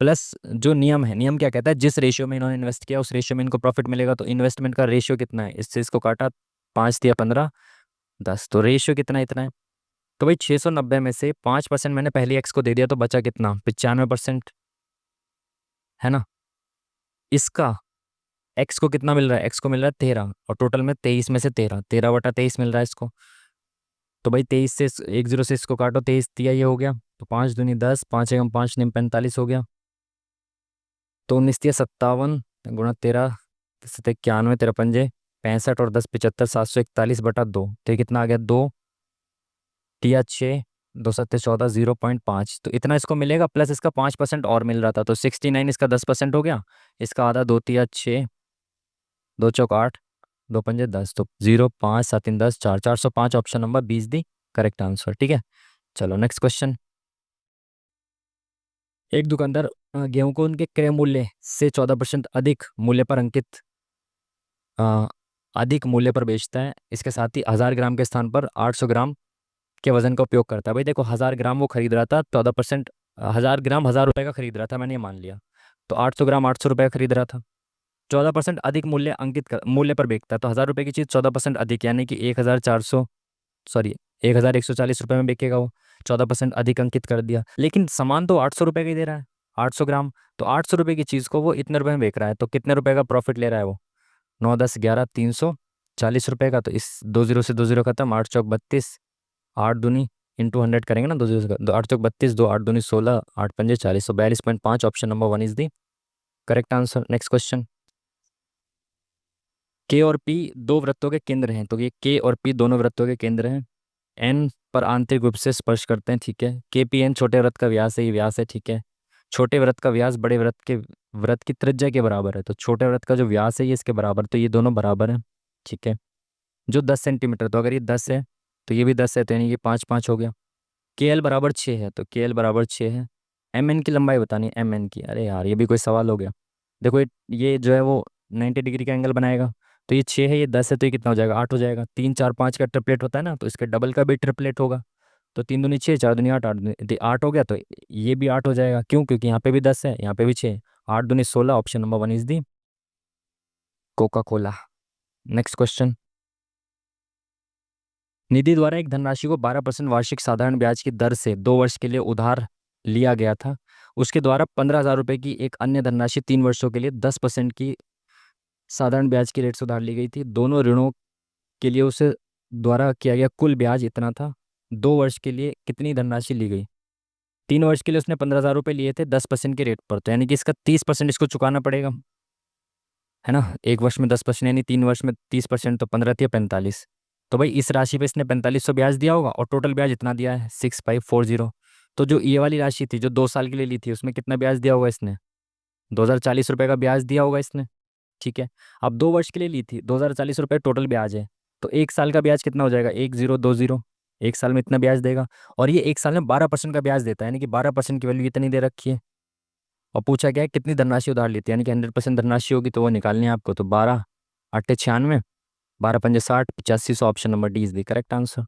प्लस जो नियम है, नियम क्या कहता है, जिस रेशियो में इन्होंने इन्वेस्ट किया उस रेशियो में इनको प्रॉफिट मिलेगा। तो इन्वेस्टमेंट का रेशियो कितना है, इससे इसको काटा, 5 या 15, 10, तो रेशियो कितना है, इतना है। तो भाई 690 में से 5% मैंने पहले एक्स को दे दिया, तो बचा कितना, 95%, है ना। इसका एक्स को कितना मिल रहा है, एक्स को मिल रहा है 13, और टोटल में 23 में से 13, 13/23 मिल रहा है इसको। तो भाई 23 से एक जीरो से इसको काटो, 23 दिया, ये हो गया। तो 5 दूनी 10, 5 एकम 5 निम 45 हो गया। तो 19 तिया 57 गुणा 13, 91, 13 पंजे 65, और 10 75, 741/2। तो ये कितना आ गया, 2 तिया 6, 2 7 14, 0.5। तो इतना इसको मिलेगा, प्लस इसका 5% और मिल रहा था, तो 69, इसका 10% हो गया। इसका आधा 2 तिया 6, 2 चौक 8, 2 पंजे 10, तो 0, 5, 7 3 10, 4, 405, ऑप्शन नंबर 20 दी करेक्ट आंसर। ठीक है, चलो नेक्स्ट क्वेश्चन। एक दुकानदार गेहूं को उनके क्रय मूल्य से 14% अ, अधिक मूल्य पर बेचता है। इसके साथ ही 1000 ग्राम के स्थान पर 800 ग्राम के वजन का उपयोग करता है। भाई देखो, 1000 ग्राम वो खरीद रहा था, 14%, 1000 ग्राम 1000 रुपये का खरीद रहा था, मैंने ये मान लिया। तो 800 ग्राम 800 रुपये का खरीद रहा था। 14% अधिक मूल्य पर बेचता है, तो 1000 रुपये की चीज़ 14% अधिक, यानी कि 1400, सॉरी 1140 रुपये में बिकेगा वो। 14% अधिक अंकित कर दिया, लेकिन सामान तो 800 रुपये का ही दे रहा है, 800 ग्राम। तो 800 रुपये की चीज़ को वो इतने रुपये में बेच रहा है, तो कितने रुपए का प्रॉफिट ले रहा है वो? 9 10 11, 340 रुपये का। तो इस 2 जीरो से 2 जीरो खत्म, 8 चौक 32, 8 दूनी × 100 करेंगे ना, 2 जीरो से 8 चौक 32, 2 8 दूनी 16, 8 पंजे 40, तो 42.5, option number 1 is the correct answer. Next question. के और पी दो वृत्तों के केंद्र हैं, तो ये के और पी दोनों वृत्तों के केंद्र हैं। एन पर आंतरिक रूप से स्पर्श करते हैं, ठीक है। के पी एन छोटे वृत्त का व्यास है, ये व्यास है, ठीक है। छोटे वृत्त का व्यास बड़े वृत्त की त्रिज्या के बराबर है, तो छोटे वृत्त का जो व्यास है ये इसके बराबर, तो ये दोनों बराबर है, ठीक है। जो 10 सेंटीमीटर, तो अगर ये 10 है तो ये भी 10 है, तो यानी ये 5 5 हो गया। के एल बराबर 6 है, तो के एल बराबर 6 है। एम एन की लंबाई बतानी है, एम एन की, अरे यार ये भी कोई सवाल हो गया। देखो ये जो है वो 90 डिग्री का एंगल बनाएगा। तो ये 6 है, ये 10 है, तो ये कितना हो जाएगा, 8 हो जाएगा। 3 4 5 का ट्रिपलेट होता है ना, तो इसके डबल का भी ट्रिपलेट होगा। तो 3 दूनी 6, 4 दूनी 8, 8 हो गया। तो ये भी 8 हो जाएगा, क्यों? क्योंकि यहाँ पे भी 10 है, यहाँ पे भी 6, 8 दूनी 16, option number 1 is the Coca Cola. Next question. Nidhi द्वारा एक धनराशि को 12% वार्षिक साधारण ब्याज की दर से 2 वर्ष के लिए उधार लिया गया था। उसके द्वारा 15,000 रुपये की एक अन्य धनराशि 3 वर्षों के लिए 10% की साधारण ब्याज की रेट से उधार ली गई थी। दोनों ऋणों के लिए उसे द्वारा किया गया कुल ब्याज इतना था। 2 वर्ष के लिए कितनी धनराशि ली गई? 3 वर्ष के लिए उसने 15,000 रुपये लिए थे 10% के रेट पर, तो यानी कि इसका 30% इसको चुकाना पड़ेगा, है ना। एक वर्ष में 10%, यानी 3 वर्ष में 30%, तो 15 या 45। तो भाई इस राशि पे इसने 4500 ब्याज दिया होगा, और टोटल ब्याज इतना दिया है 6540। तो जो ये वाली राशि थी जो 2 साल के लिए ली थी, उसमें कितना ब्याज दिया होगा इसने? 2040 रुपये का ब्याज दिया होगा इसने, ठीक है। अब 2 वर्ष के लिए ली थी, 2040 रुपये टोटल ब्याज है। तो एक साल का ब्याज कितना हो जाएगा? 1020, एक साल में इतना ब्याज देगा। और ये एक साल में 12% का ब्याज देता है, यानी कि 12% की वैल्यू इतनी दे रखी है। और पूछा गया है कितनी धनराशि उधार लेती है, यानी कि 100% धनराशि होगी तो वो निकालनी है आपको। तो 12 8 96, 12 पंजे 60, 85, option number D is the correct answer.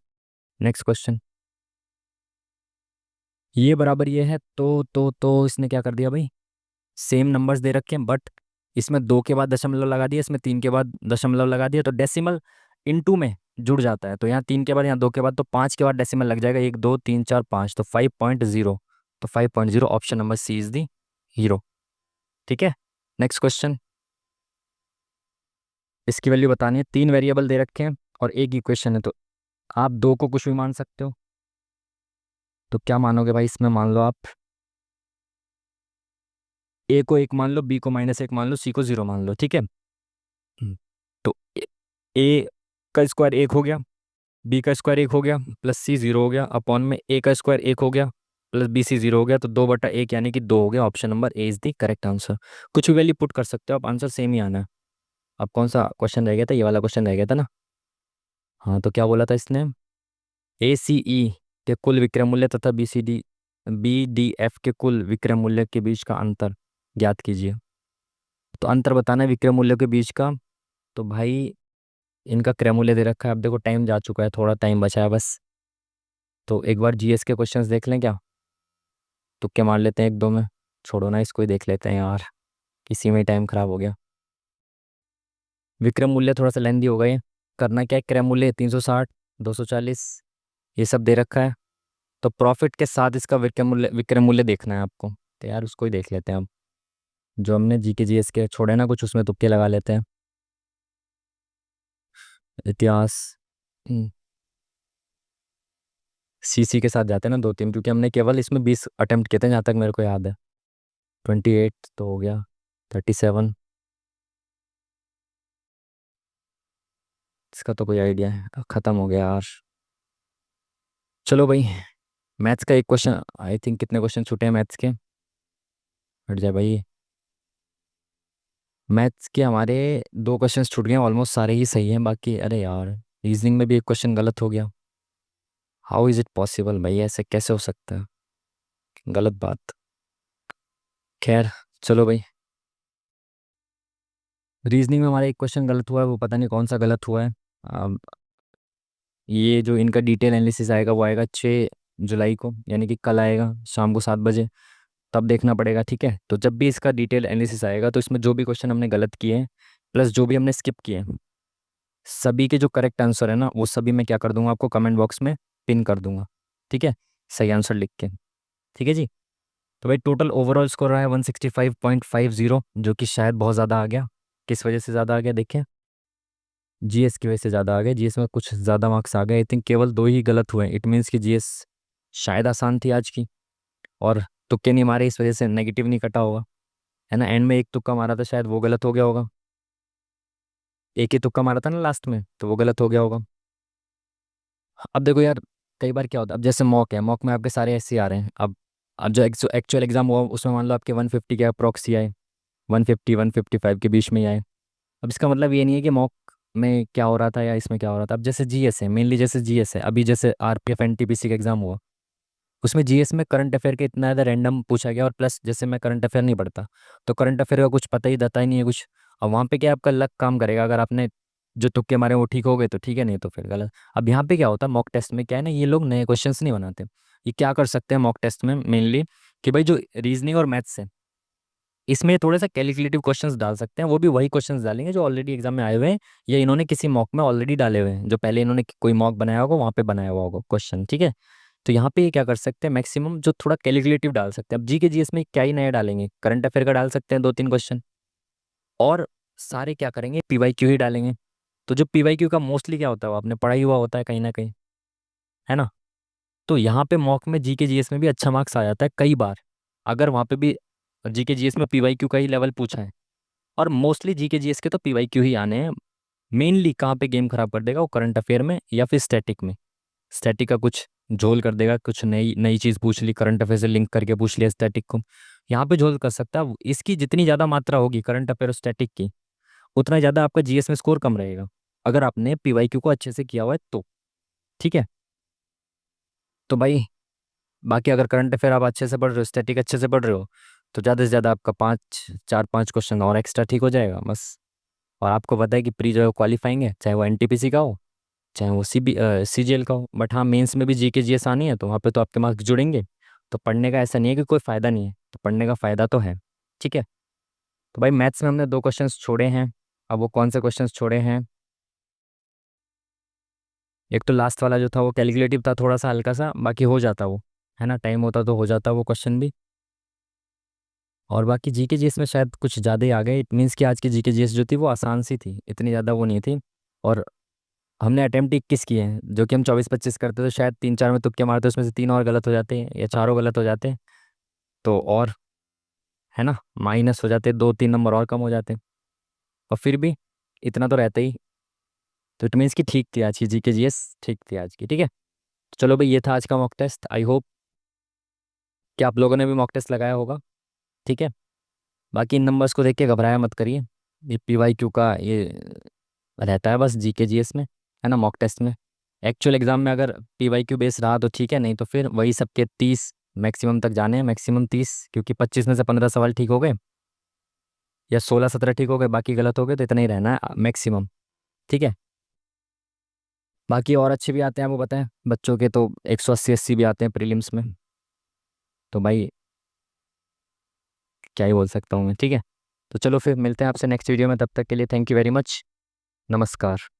Next question. ये बराबर ये है, तो इसने क्या कर दिया भाई, सेम नंबर्स दे रखे हैं, बट इसमें 2 के बाद दशमलव लगा दिया, इसमें 3 के बाद दशमलव लगा दिया, तो डेसिमल इनटू में जुड़ जाता है। तो यहाँ 3 के बाद, यहाँ 2 के बाद, तो 5 के बाद डेसिमल लग जाएगा, 1 2 3 4 5, तो 5.0। तो 5.0, option number C is the hero, ठीक है। Next question. इसकी वैल्यू बतानी है, 3 वेरिएबल दे रखे हैं और एक इक्वेशन है, तो आप 2 को कुछ भी मान सकते हो। तो क्या मानोगे भाई इसमें? मान लो आप ए को 1 मान लो, बी को -1 मान लो, सी को 0 मान लो, ठीक है। तो ए का स्क्वायर 1 हो गया, बी का स्क्वायर 1 हो गया, प्लस सी 0 हो गया, अपॉन में ए का स्क्वायर 1 हो गया, प्लस बी सी 0 हो गया, तो 2/1 यानी कि 2 हो गया। Option number A is the correct answer. कुछ भी वैल्यू पुट कर सकते हो आप, आंसर सेम ही आना है। अब कौन सा क्वेश्चन रह गया था, ये वाला क्वेश्चन रह गया था ना। हाँ, तो क्या बोला था इसने, ACE के कुल विक्रय मूल्य तथा BDF के कुल विक्रय मूल्य के बीच का अंतर ज्ञात कीजिए। तो अंतर बताना है विक्रय मूल्य के बीच का। तो भाई इनका क्रय मूल्य दे रखा है, अब देखो टाइम जा चुका है, थोड़ा टाइम बचा है बस। तो एक बार GS के क्वेश्चंस देख लें क्या, तुक्के मार लेते हैं एक दो में। छोड़ो ना, इसको ही देख लेते हैं यार, किसी में टाइम खराब हो गया। विक्रय मूल्य थोड़ा सा लेंदी हो गए, करना क्या है, क्रय मूल्य 360, 240 ये सब दे रखा है। तो प्रॉफिट के साथ इसका विक्रय मूल्य देखना है आपको। तो यार उसको ही देख लेते हैं अब, जो हमने GK GS के छोड़े ना कुछ, उसमें तुक्के लगा लेते हैं। इतिहास, CC के साथ जाते हैं ना 2 3, क्योंकि हमने केवल इसमें 20 अटेम्प्ट किए थे जहाँ तक मेरे को याद है। 28 तो हो गया, 37 इसका तो कोई आइडिया है, ख़त्म हो गया यार। चलो भाई, मैथ्स का एक क्वेश्चन, आई थिंक कितने क्वेश्चन छूटे हैं मैथ्स के, हट जाए भाई। मैथ्स के हमारे 2 क्वेश्चन छूट गए हैं, ऑलमोस्ट सारे ही सही हैं बाकी। अरे यार, रीजनिंग में भी एक क्वेश्चन गलत हो गया। हाउ इज़ इट पॉसिबल भाई, ऐसे कैसे हो सकता है, गलत बात। खैर, चलो भाई। रीजनिंग में हमारा एक क्वेश्चन गलत हुआ है, वो पता नहीं कौन सा गलत हुआ है। अब ये जो इनका डिटेल एनालिसिस आएगा वो आएगा 6 जुलाई को, यानी कि कल आएगा शाम को 7 बजे। तब देखना पड़ेगा, ठीक है। तो जब भी इसका डिटेल एनालिसिस आएगा तो इसमें जो भी क्वेश्चन हमने गलत किए हैं प्लस जो भी हमने स्किप किए हैं, सभी के जो करेक्ट आंसर है ना वो सभी मैं क्या कर दूंगा, आपको कमेंट बॉक्स में पिन कर दूंगा, ठीक है, सही आंसर लिख के। ठीक है जी। तो भाई टोटल ओवरऑल स्कोर रहा है 165.50, जो कि शायद बहुत ज़्यादा आ गया। किस वजह से ज़्यादा आ गया देखें, GS की वजह से ज़्यादा आ गया। GS में कुछ ज़्यादा मार्क्स आ गए, आई थिंक केवल 2 ही गलत हुए। इट मीन्स कि GS शायद आसान थी आज की, और तुक्के नहीं मारे इस वजह से नेगेटिव नहीं कटा होगा, है ना। एंड में एक तुक्का मारा था, शायद वो गलत हो गया होगा। एक ही तुक्का मारा था ना लास्ट में, तो वो गलत हो गया होगा। अब देखो यार, कई बार क्या होता है, अब जैसे मॉक है, मॉक में आपके सारे ऐसे आ रहे हैं। अब जो एक्चुअल एग्जाम हुआ उसमें मान लो आपके 150 के अप्रॉक्स ही आए, 150 155 के बीच में ही आए। अब इसका मतलब ये नहीं है कि मॉक में क्या हो रहा था या इसमें क्या हो रहा था। अब जैसे GS है, मेनली जैसे GS है, अभी जैसे RPF NTPC का एग्जाम हुआ, उसमें GS में करंट अफेयर के इतना ज़्यादा रैंडम पूछा गया, और प्लस जैसे मैं करंट अफेयर नहीं पढ़ता, तो करंट अफेयर का कुछ पता ही दता ही नहीं है कुछ। अब वहाँ पे क्या है, आपका लक काम करेगा, अगर आपने जो तुक्के मारे वो ठीक हो गए तो ठीक है, नहीं तो फिर गलत। अब यहाँ पे क्या होता है, मॉक टेस्ट में क्या है ना, ये लोग नए क्वेश्चंस नहीं बनाते। ये क्या कर सकते हैं मॉक टेस्ट में मेनली, कि भाई जो रीजनिंग और मैथ्स है इसमें थोड़े सा कैलकुलेटिव क्वेश्चंस डाल सकते हैं। वो भी वही क्वेश्चंस डालेंगे जो ऑलरेडी एग्जाम में आए हुए हैं, या इन्होंने किसी मॉक में ऑलरेडी डाले हुए हैं, जो पहले इन्होंने कोई मॉक बनाया होगा वहाँ पे बनाया हुआ होगा क्वेश्चन, ठीक है। तो यहाँ पे ये क्या कर सकते हैं, मैक्सिमम जो थोड़ा कैलकुलेटिव डाल सकते हैं। अब GK GS में क्या ही नया डालेंगे, करंट अफेयर का डाल सकते हैं 2 3 क्वेश्चन, और सारे क्या करेंगे, PYQ ही डालेंगे। तो जो PYQ का मोस्टली क्या होता है, वो आपने पढ़ा ही हुआ होता है कहीं ना कहीं, है ना। तो यहाँ पे मॉक में GK GS में भी अच्छा मार्क्स आ जाता है कई बार, अगर वहाँ पे भी GK GS में PYQ का ही लेवल पूछा है। और मोस्टली GK GS के तो PYQ ही आने हैं। मेनली कहाँ पे गेम खराब कर देगा वो, करंट अफेयर में या फिर स्टैटिक में। स्टैटिक का कुछ झोल कर देगा, कुछ नई नई चीज़ पूछ ली, करंट अफेयर से लिंक करके पूछ लिया स्टैटिक को, यहाँ पे झोल कर सकता है। इसकी जितनी ज़्यादा मात्रा होगी करंट अफेयर और स्टैटिक की, उतना ज़्यादा आपका GS में स्कोर कम रहेगा, अगर आपने PYQ को अच्छे से किया हुआ है तो, ठीक है। तो भाई बाकी अगर करंट अफेयर आप अच्छे से पढ़ रहे हो, स्टैटिक अच्छे से पढ़ रहे हो, तो ज़्यादा से ज़्यादा आपका 4 5 क्वेश्चन और एक्स्ट्रा ठीक हो जाएगा बस। और आपको पता है कि प्री जो है क्वालिफाइंग है, चाहे वो NTPC का हो चाहे वो CGL का हो। बट हाँ, मेंस में भी GK GS आनी है, तो वहाँ पे तो आपके मार्क्स जुड़ेंगे। तो पढ़ने का ऐसा नहीं है कि कोई फ़ायदा नहीं है, तो पढ़ने का फ़ायदा तो है, ठीक है। तो भाई मैथ्स में हमने 2 क्वेश्चंस छोड़े हैं। अब वो कौन से क्वेश्चंस छोड़े हैं, एक तो लास्ट वाला जो था वो कैलकुलेटिव था थोड़ा सा हल्का सा, बाकी हो जाता वो, है ना, टाइम होता तो हो जाता वो क्वेश्चन भी। और बाकी GK GS में शायद कुछ ज़्यादा ही आ गए। इट मीन्स कि आज की GK GS जो थी वो आसान सी थी, इतनी ज़्यादा वो नहीं थी। और हमने अटेम्प्ट 21 किए हैं, जो कि हम 24 25 करते तो शायद 3 4 में तुक्के मारते, उसमें से 3 और गलत हो जाते हैं या चारों गलत हो जाते हैं, तो और, है ना, माइनस हो जाते, 2 3 नंबर और कम हो जाते। और फिर भी इतना तो रहता ही। तो इट मीन्स कि ठीक थी आज की GK GS, ठीक थी आज की, ठीक है। चलो भाई, ये था आज का मॉक टेस्ट। आई होप कि आप लोगों ने भी मॉक टेस्ट लगाया होगा, ठीक है। बाकी इन नंबर्स को देख के घबराया मत करिए, ये PYQ का ये रहता है बस GK GS में, है ना, मॉक टेस्ट में। एक्चुअल एग्जाम में अगर PYQ बेस रहा तो ठीक है, नहीं तो फिर वही सबके 30 मैक्सिमम तक जाने हैं, मैक्सिमम 30, क्योंकि 25 में से 15 सवाल ठीक हो गए या 16 17 ठीक हो गए, बाकी गलत हो गए, तो इतना ही रहना है मैक्सिमम। ठीक है। बाकी और अच्छे भी आते हैं, वो बताएं बच्चों के तो 180 80 भी आते हैं प्रीलिम्स में। तो भाई क्या ही बोल सकता हूँ मैं। ठीक है, तो चलो फिर मिलते हैं आपसे नेक्स्ट वीडियो में, तब तक के लिए थैंक यू वेरी मच। नमस्कार।